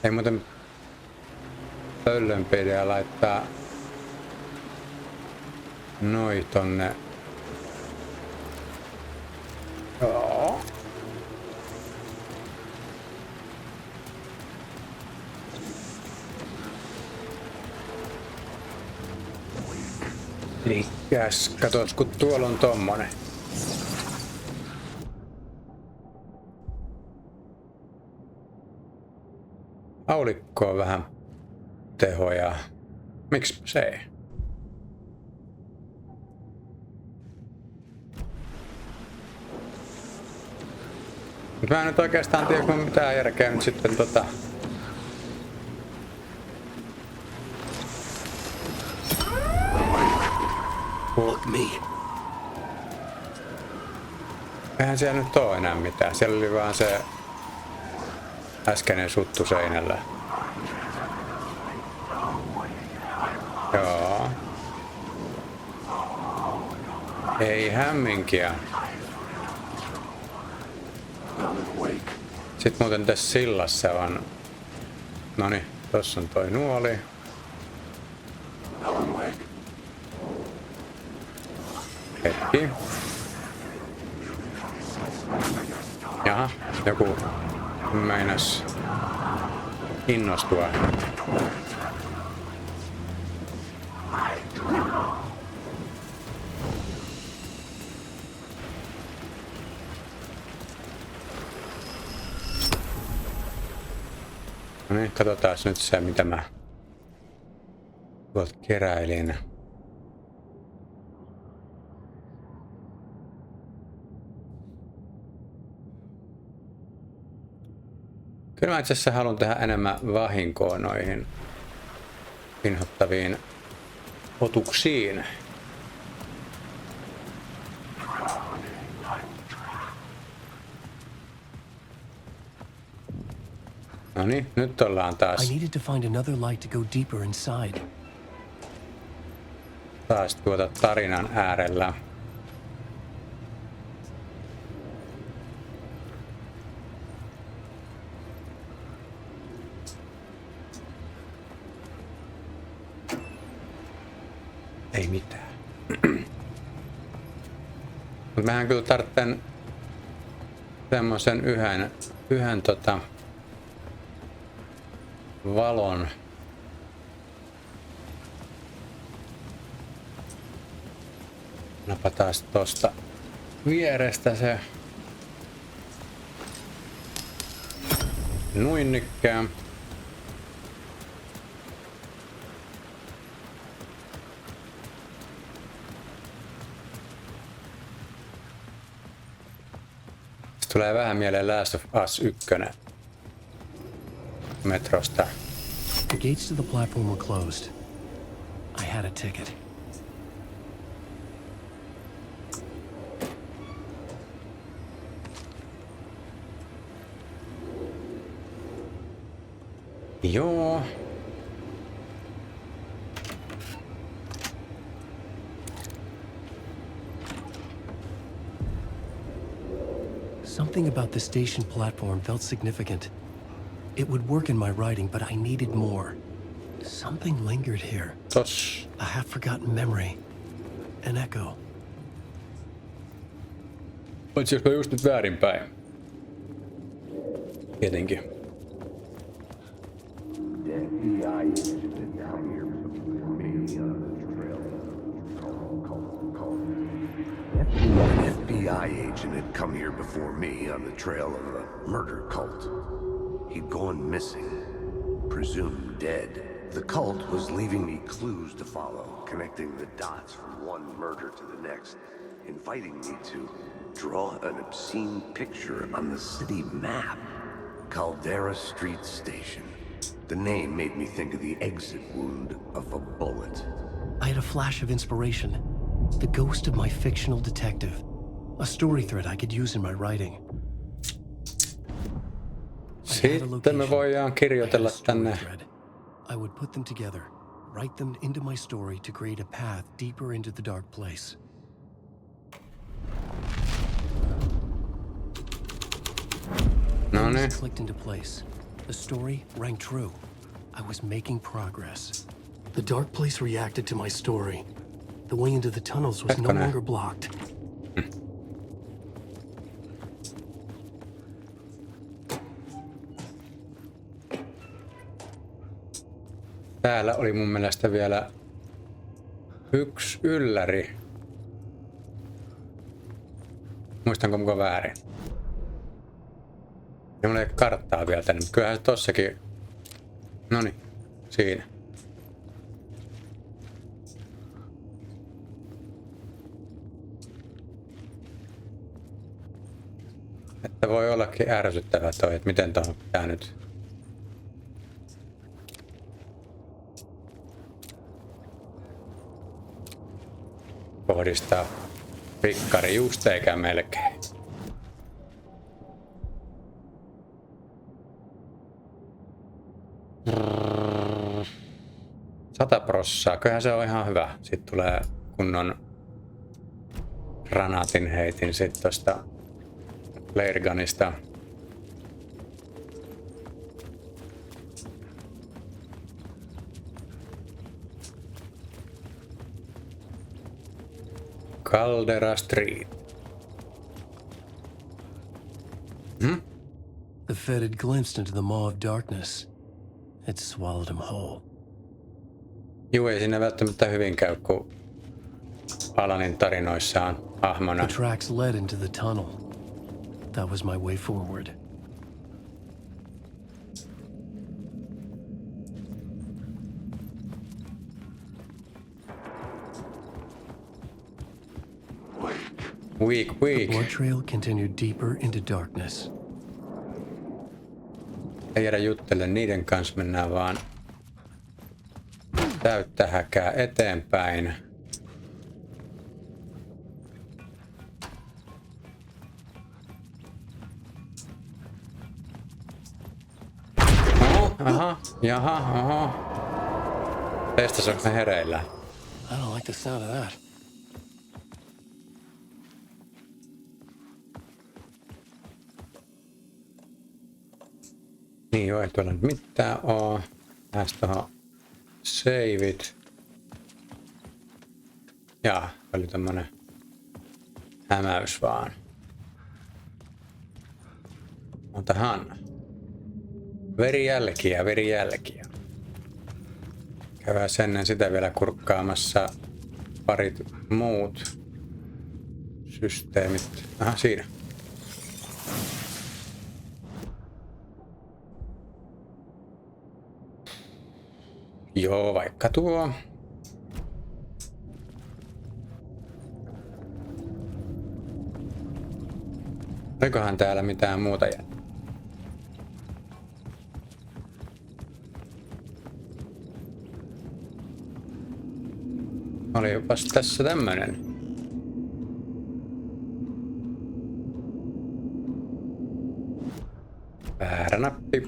Ei muuten pöllönpeliä laittaa noi tonne. Joo. Liikäs, katos kun tuolla on tommonen. Haulikko on vähän tehoja. Miksi se ei? Mut mä en nyt oikeastaan tiedä, kun mitään järkeä nyt sitten Fuck me. Eihän siellä nyt oo enää mitään. Siellä oli vaan se äskeinen suttu seinällä. Joo. Ei hämminkiä. Sitten muuten tässä sillassa on... Noniin, tossa on toi nuoli. Hetki. Jaha, joku meinas innostua. No niin, katsotaan nyt se, mitä mä tuolta keräilin. Kyllä mä itse asiassa haluan tehdä enemmän vahinkoa noihin inhottaviin otuksiin. No niin, nyt ollaan I taas needed to find another light to go deeper inside. tarinan äärellä. Ei mitään. Mut mähän kyllä tarvitsen semmosen yhden valon. Napataan tosta vierestä se nuinnikkään. Tulee vähän mieleen Last of Us 1 metrosta. The gates to the platform were closed. I had a ticket. Joo. Something about the station platform felt significant. It would work in my writing, but I needed more. Something lingered here. Toss. A half-forgotten memory. An echo. Oletko just nyt väärinpäin? Tietenkin. An FBI agent had come here before me on the trail of a murder cult. He'd gone missing, presumed dead. The cult was leaving me clues to follow, connecting the dots from one murder to the next, inviting me to draw an obscene picture on the city map. Caldera Street Station. The name made me think of the exit wound of a bullet. I had a flash of inspiration. The ghost of my fictional detective. A story thread I could use in my writing. Sitten me voidaan kirjoitella tänne. I would put them together, write them into my story to create a path deeper into the dark place. No niin. Things clicked into place. The story rang true. I was making progress. The dark place reacted to my story. The way into the tunnels was no longer blocked. Täällä oli mun mielestä vielä yksi ylläri. Muistanko muka väärin? Ja mulla ei karttaa vielä tänne, mutta kyllähän se tossakin... Noniin, siinä. Että voi ollakin ärsyttävä toi, että miten tuohon pitää nyt... kohdistaa pikkari just eikä melkein. 100%. Kyllähän se on ihan hyvä. Sitten tulee kunnon granaatin heitin sit tosta Lairgunista. Caldera Street. The Fed had glimpsed into the maw of darkness. It swallowed him whole. Juu, ei siinä välttämättä hyvin käy, kun Alanin tarinoissaan hahmona. The tracks led into the tunnel. That was my way forward. Weak. The blood trail continued deeper into darkness. Ei jäädä juttele niiden kanssa, mennään vaan täyttä häkää eteenpäin. Jaha. Testasonko me hereillä? I don't like the sound of that. Niin joo, ei tuolla nyt mitään oo. Tästä tohon saveit. Jaa, oli tämmönen hämäys vaan. Otahan. Verijälkiä. Käydään ennen sitä vielä kurkkaamassa parit muut systeemit. Aha, siinä. Joo, vaikka tuo. Olikohan täällä mitään muuta jäänyt? Olipas tässä tämmönen. Väärä nappi.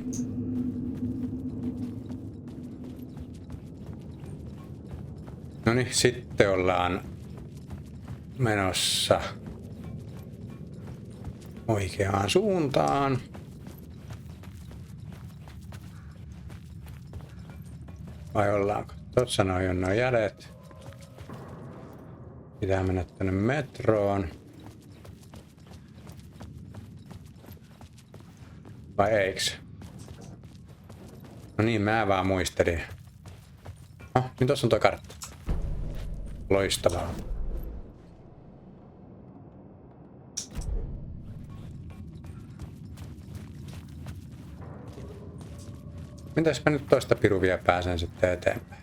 Noniin, sitten ollaan menossa oikeaan suuntaan. Vai ollaanko? Tuossa noin on nuo jäljet. Pitää mennä tänne metroon. Vai eiks? No niin, mä vaan muistelin. Niin tossa on tuo kartta. Loistavaa. Mitäs mä nyt toista piruvia pääsen sitten eteenpäin?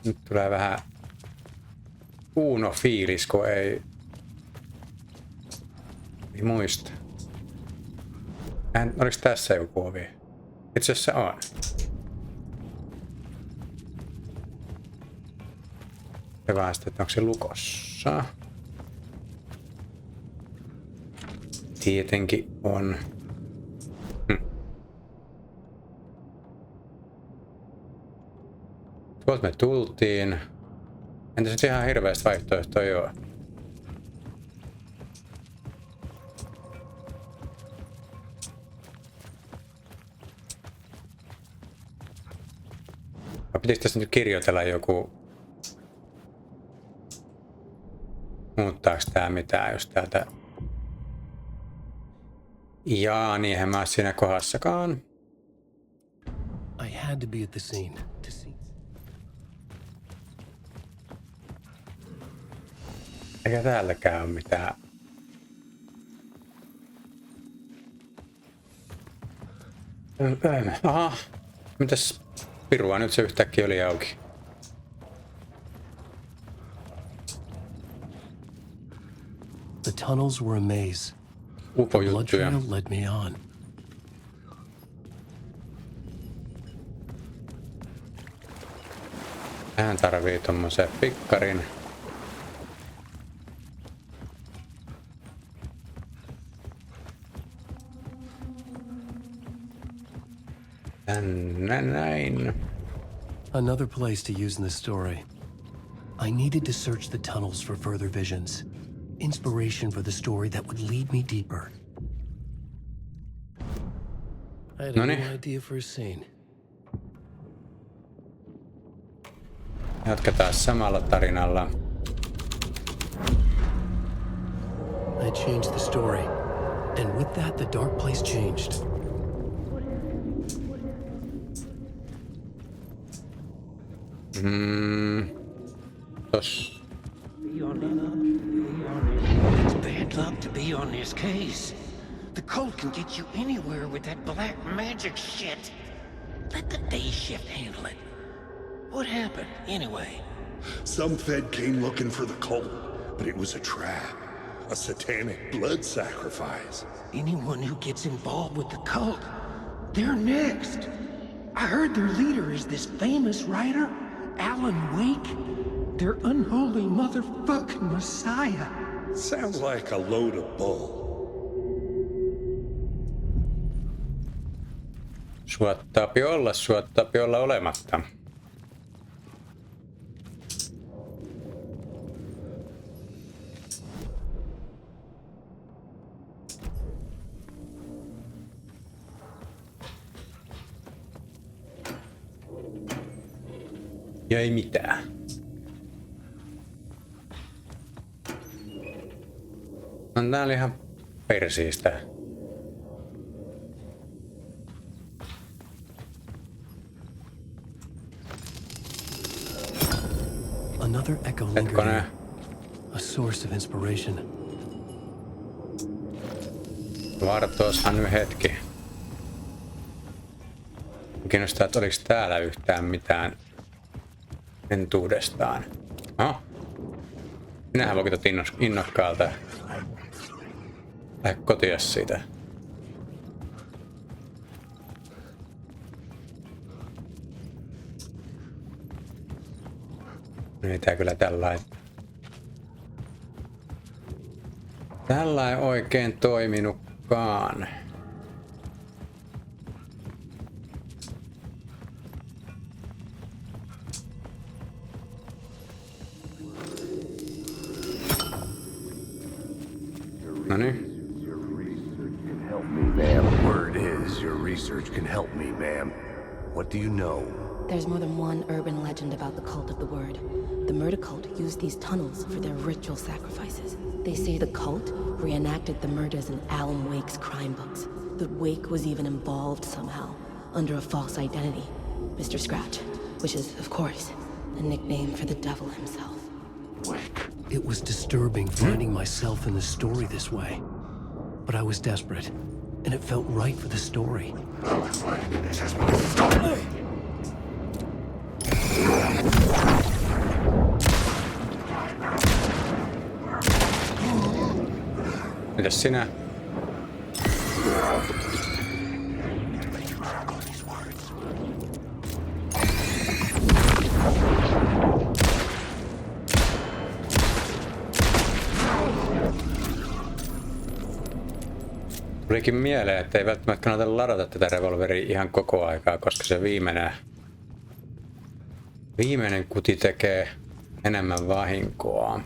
Nyt tulee vähän Uno-fiilis, kun ei muista. Oliko tässä joku ovi? Itse asiassa on. Ja vaan sitten, että onko se lukossa? Tietenkin on. Tuolta me tultiin. Entä sitten ihan hirveästi vaihtoehtoja joo? Pitäisikö tässä nyt kirjoitella joku? Muuttaako tää mitään, jos täältä... Jaa, niin eihän mä oo siinä kohdassakaan. I had to be at the scene to see. Eikä täälläkään ole mitään. Aha. Mitäs pirua nyt se yhtäkkiä oli auki? The tunnels were a maze. The blood trail led me on. Hän tarvii tommosen pikkarin. Tänne näin. Another place to use in the story. I needed to search the tunnels for further visions. Inspiration for the story that would lead me deeper. I had a new idea for a scene. Jatketaan samalla tarinalla. I changed the story. And with that, the dark place changed. Toss. It's bad luck to be on this case. The cult can get you anywhere with that black magic shit. Let the day shift handle it. What happened, anyway? Some Fed came looking for the cult, but it was a trap. A satanic blood sacrifice. Anyone who gets involved with the cult, they're next. I heard their leader is this famous writer, Alan Wake. Their unholy motherfucking messiah. Sounds like a load of bull. Suottaapi olla olematta. Ja ei mitään. No tää oli ihan persiistä. Another echo lingered here. A source of inspiration. Vartooshan nyt hetki. Kiinnostaa, että oliko täällä yhtään mitään entuudestaan. No. Minähän voikin innokkaalta. Lähde kotias siitä. Ei tää kyllä tällainen oikein toiminutkaan. Noniin. Ma'am, word is your research can help me, ma'am. What do you know? There's more than one urban legend about the cult of the Word. The murder cult used these tunnels for their ritual sacrifices. They say the cult reenacted the murders in Alan Wake's crime books. That Wake was even involved somehow, under a false identity, Mr. Scratch, which is, of course, a nickname for the devil himself. Wake. It was disturbing finding myself in the story this way. But I was desperate, and it felt right for the story. This is my story. Mitäs sinä? Tulikin mieleen, että ei välttämättä kannata ladata tätä revolveria ihan koko aikaa, koska se viimeinen kuti tekee enemmän vahinkoa.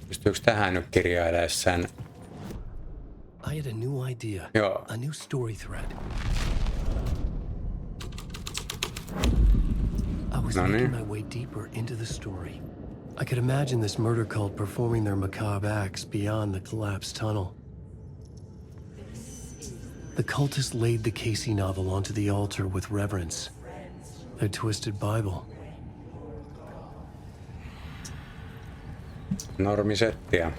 Pystyykö tähän nyt kirjailemaan sen? I had a new idea. Joo. A new story thread. I was making my way deeper into the story. I could imagine this murder cult performing their macabre acts beyond the collapsed tunnel. The cultists laid the Casey novel onto the altar with reverence. Their twisted Bible. Normisettiä.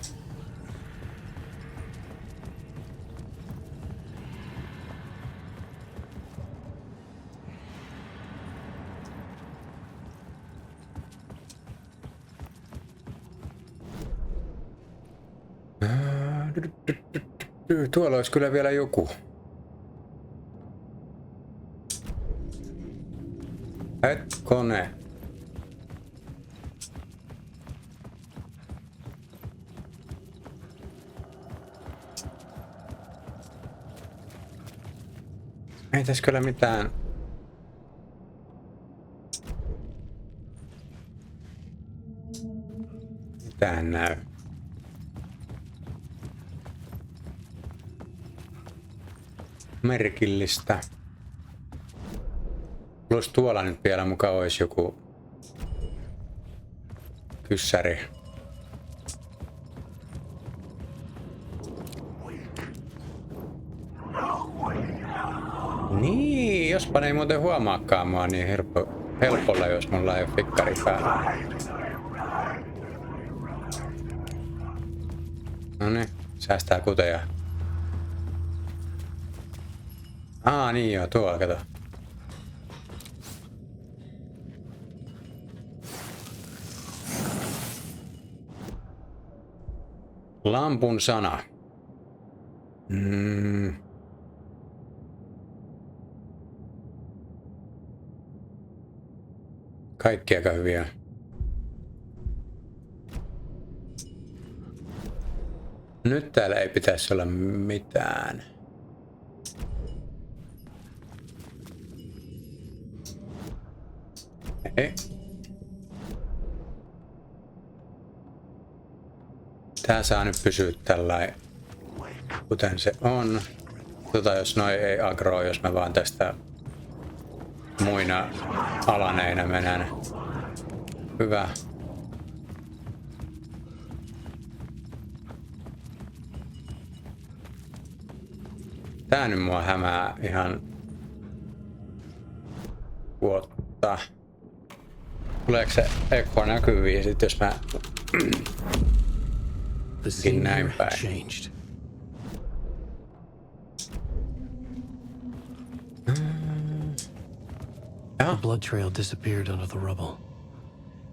Tuolla olisi kyllä vielä joku. Hetkone. Ei tässä kyllä mitään. Mitään näy. Merkillistä. Plus tuolla nyt vielä mukaan olisi joku kyssäri. Niin, jospa ne ei muuten huomaakaan mua niin helpolla, jos mulla ei ole fikkari päällä. Noniin, säästää kuteja. Niin joo, tuolla kato. Lampun sana. Kaikki aika hyviä. Nyt täällä ei pitäisi olla mitään. Ei. Tää saa nyt pysyä tällainen, kuten se on. Jos noi ei agroo, jos mä vaan tästä muina alaneina menen. Hyvä. Tää nyt mua hämää ihan vuotta. Tuleeko se ekko näkyviin sit, jos mä näin päin? The blood trail disappeared under the rubble.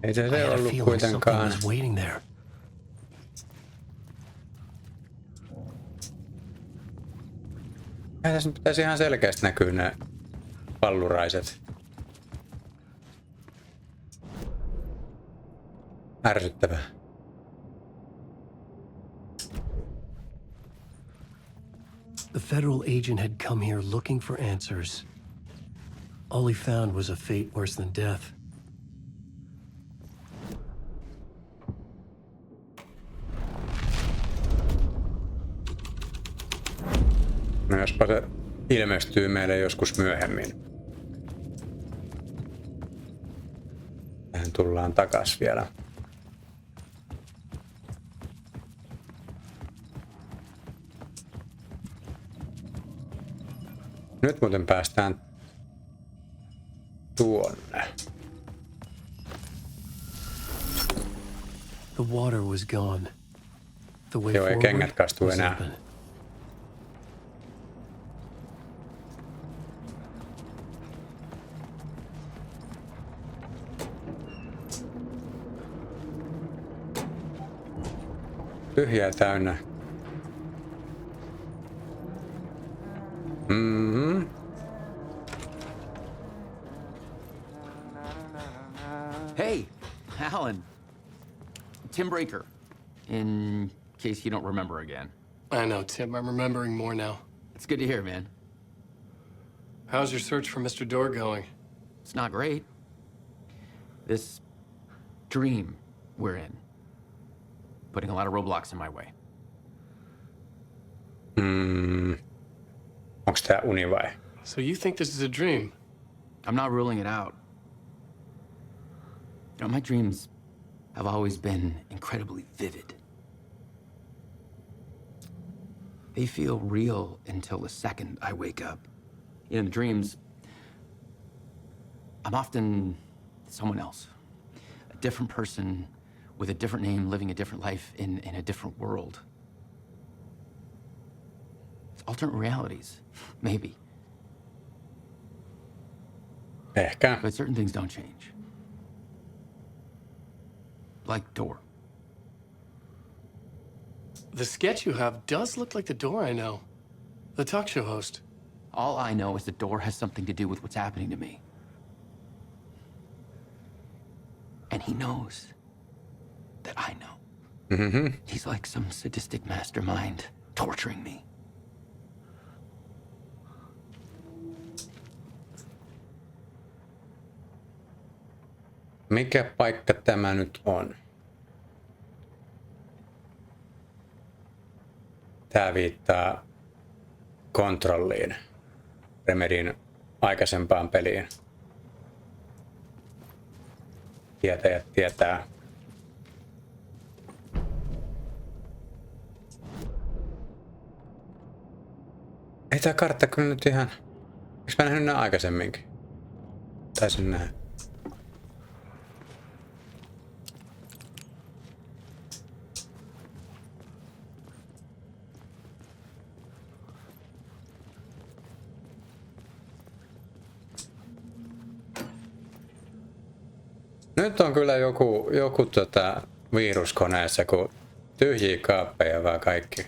Ei se I had a ollut feeling kuitenkaan. something was waiting there. Tässä nyt pitäisi ihan selkeästi näkyä ne palluraiset. Ärsyttävää. The federal agent had come here looking for answers. All he found was a fate worse than death. No jospa se ilmestyy meille joskus myöhemmin. Tähän tullaan takas vielä. Nyt muuten päästään tuonne. The water was gone. The way Joo, ei forward kengät kastu was enää. open. Tyhjää täynnä. Hey, Alan. Tim Breaker. In case you don't remember again. I know, Tim. I'm remembering more now. It's good to hear, man. How's your search for Mr. Dorr going? It's not great. This dream we're in, putting a lot of roadblocks in my way. Onks tää uni vai? So you think this is a dream? I'm not ruling it out. You know, my dreams have always been incredibly vivid. They feel real until the second I wake up. In the dreams, I'm often someone else. A different person with a different name, living a different life in a different world. It's alternate realities, maybe. Ehkä. But certain things don't change. Like Door. The sketch you have does look like the Door I know. The talk show host. All I know is the Door has something to do with what's happening to me. And he knows that I know. Mm-hmm. He's like some sadistic mastermind torturing me. Mikä paikka tämä nyt on? Tää viittaa kontrolliin. Remedin aikaisempaan peliin. Tietäjät tietää. Ei tää kartta kyllä nyt ihan... Eikö mä nähnyt nää aikaisemminkin? Taisin nähdä. Nyt on kyllä joku viruskoneessa, kun tyhjiä kaappeja vaan kaikki.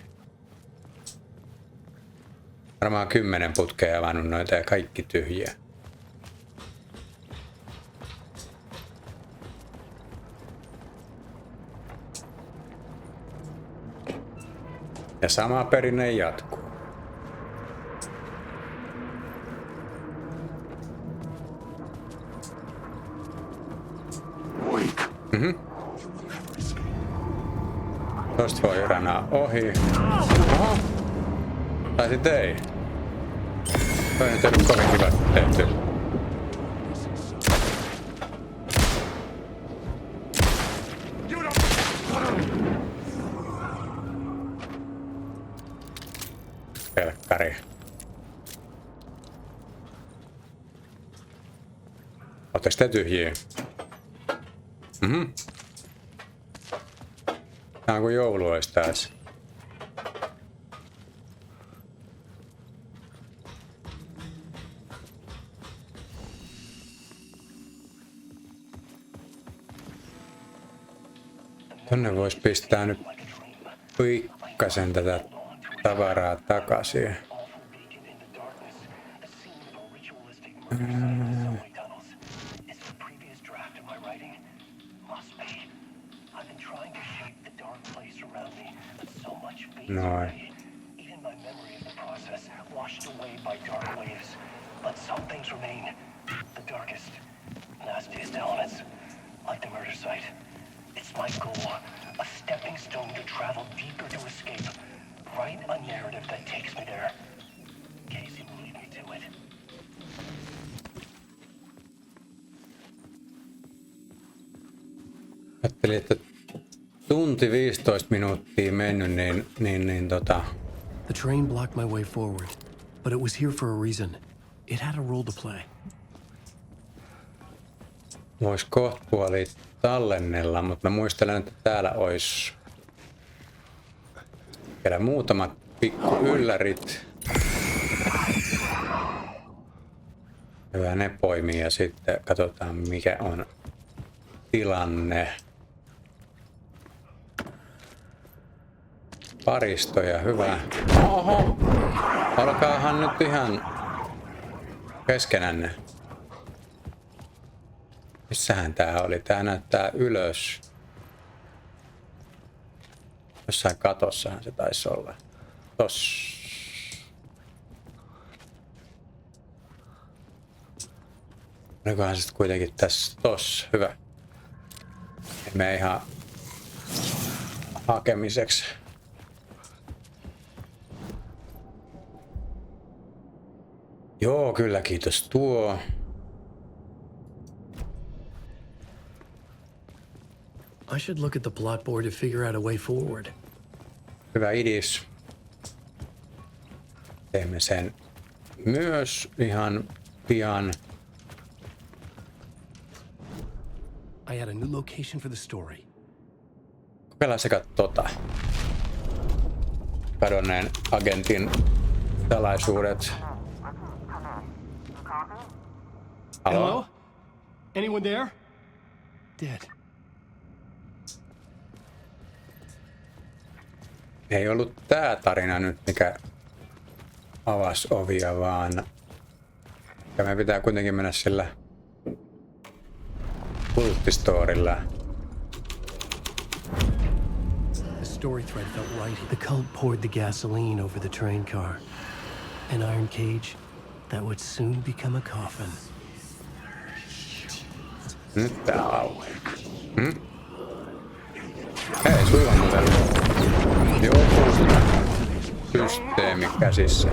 Varmaan 10 putkea avannut noita ja kaikki tyhjiä. Ja sama perinne jatkuu. Tosta voi ränää ohi. Oho! Tai sit ei. Toi nyt ei ollut kovin kiva tehty. Pelkkari. Ootteko te tyhjiä? Tää on kuin joulu ois taas. Tonne vois pistää nyt pikkasen tätä tavaraa takaisin. Noin. Even my memory of the process washed away by dark waves. But some things remain. The darkest, nastiest elements, like the murder site. It's my goal, a stepping stone to travel deeper to escape. Write a narrative that takes me there. Casey will lead me to it. Ajattelin, että tunti 15 minuuttia mennyt, niin The train blocked my way forward, but it was here for a reason. It had a role to play. vois kohtapuoli tallennella, mutta mä muistelen, että täällä olisi vielä muutamat pikku yllärit. Hyvä ne poimii ja sitten katsotaan mikä on tilanne. Paristoja, hyvä. Oho! Olkaahan nyt ihan keskenänne. Missähän tää oli? Tää näyttää ylös. Jossain katossahan se taisi olla. Tossa. Olikohan se sitten kuitenkin tässä tossa? Hyvä. Ei mene ihan hakemiseksi. Joo, kyllä kiitos tuo. I should look at the plot board to figure out a way forward. Hyvä idis. Teemme sen myös ihan pian. I had a new location for the story. Kokeillaan sekä kadonneen agentin salaisuudet. Hello? Anyone there? Dead. Ei ollut tää tarina nyt, mikä avasi ovia, vaan me pitää kuitenkin mennä sillä kulttistorilla. The story thread felt right. The cult poured the gasoline over the train car. An iron cage that would soon become a coffin. Nyt tää auki. Hei, sulla on muuten joku systeemi käsissä.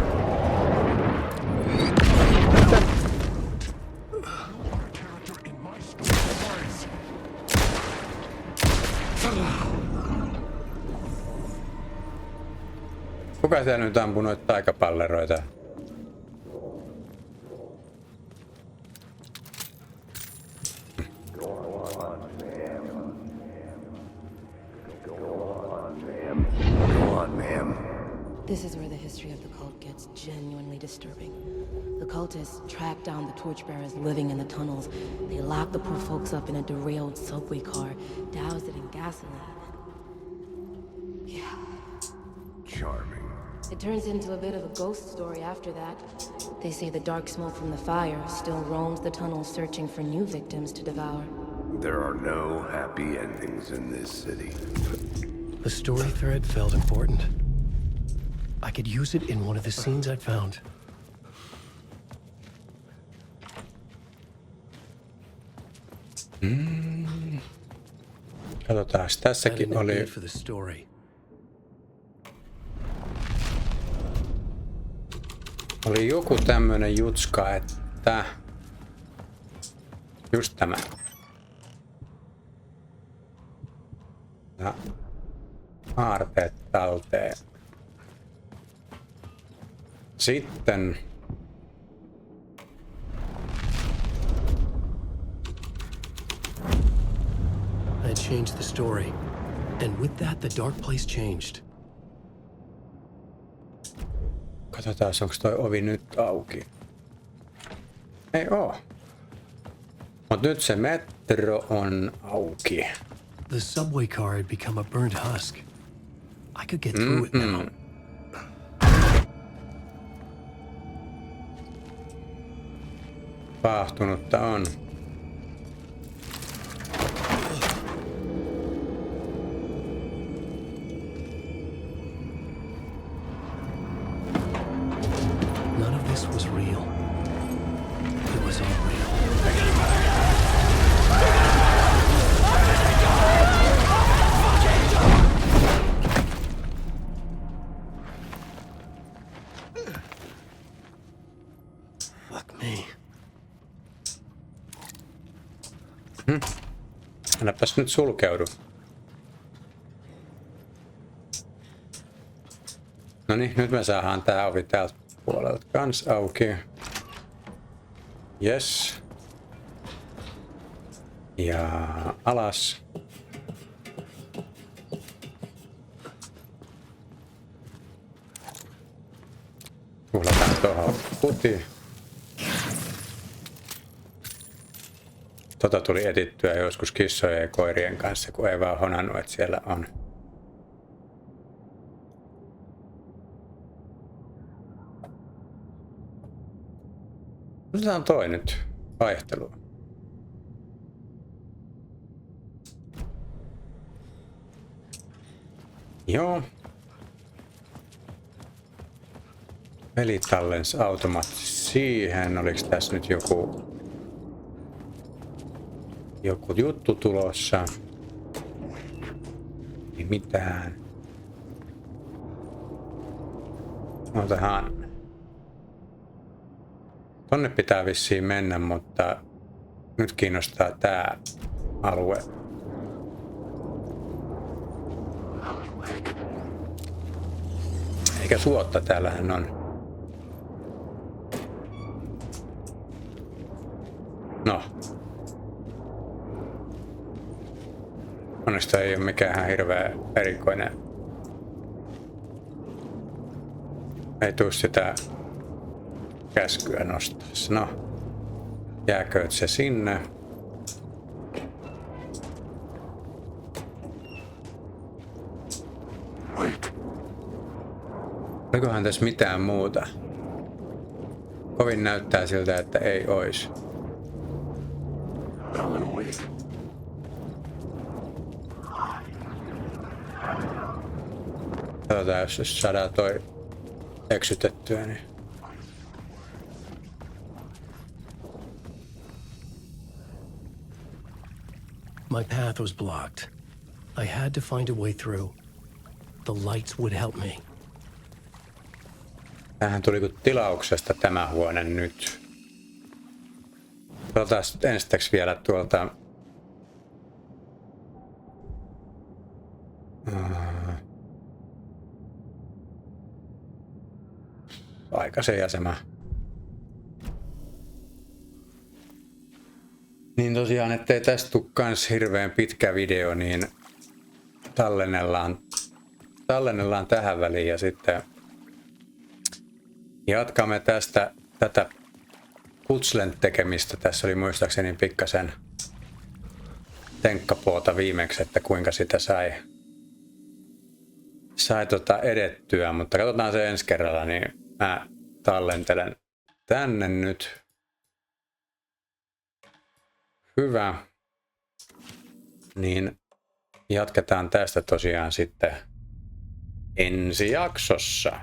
Kuka siellä nyt ampui noita taikapalleroita? This is where the history of the cult gets genuinely disturbing. The cultists tracked down the torchbearers living in the tunnels. They locked the poor folks up in a derailed subway car, doused it in gasoline. Yeah. Charming. It turns into a bit of a ghost story after that. They say the dark smoke from the fire still roams the tunnels searching for new victims to devour. There are no happy endings in this city. The story thread felt important. I could use it in one of the scenes I found. Katsotaan, tässäkin oli... For the story. Oli joku tämmönen jutska, että... Just tämä. Ja aarteet talteen. Sitten... I changed the story. And with that, the dark place changed. Katsotaan, onko toi ovi nyt auki. Ei oo. Mut nyt se metro on auki. The subway car had become a burnt husk. I could get through it now. Paahtunutta on. None of this was real. It was all real. Fuck me. Annapas nyt sulkeudu. Noniin, nyt me saadaan tää ovi täältä puolelta kans auki. Yes. Ja alas. Tuhlataan tuohon kuti. Tota tuli etittyä joskus kissojen ja koirien kanssa, kun ei vaan honannut, että siellä on. Otetaan toi nyt vaihtelua. Joo. Peli tallensi automaattisesti siihen. Oliko tässä nyt joku juttu tulossa? Ei mitään. Otahan. Tonne pitää vissiin mennä, mutta nyt kiinnostaa tää alue. Eikä suotta, täällähän on. No. Onneksi ei ole mikään hirveä erikoinen. Ei tuu sitä käskyä nostaessa. No. Jääkööt se sinne. Olikohan tässä mitään muuta? Kovin näyttää siltä, että ei ois. Katsotaan, jos saadaan toi eksytettyä, niin... My path was blocked. I had to find a way through. The lights would help me. Tämähän tuli kuin tilauksesta tämä huone nyt. Katsotaan ensiksi vielä tuolta... Aikaisen jäsemä. Niin tosiaan, ettei tästä tule kans hirveän pitkä video, niin tallennellaan tähän väliin ja sitten jatkamme tästä tätä putslen tekemistä. Tässä oli muistaakseni pikkasen tenkkapuolta viimeksi, että kuinka sitä sai edettyä, mutta katsotaan se ensi kerralla, niin mä tallentelen tänne nyt. Hyvä. Niin jatketaan tästä tosiaan sitten ensi jaksossa.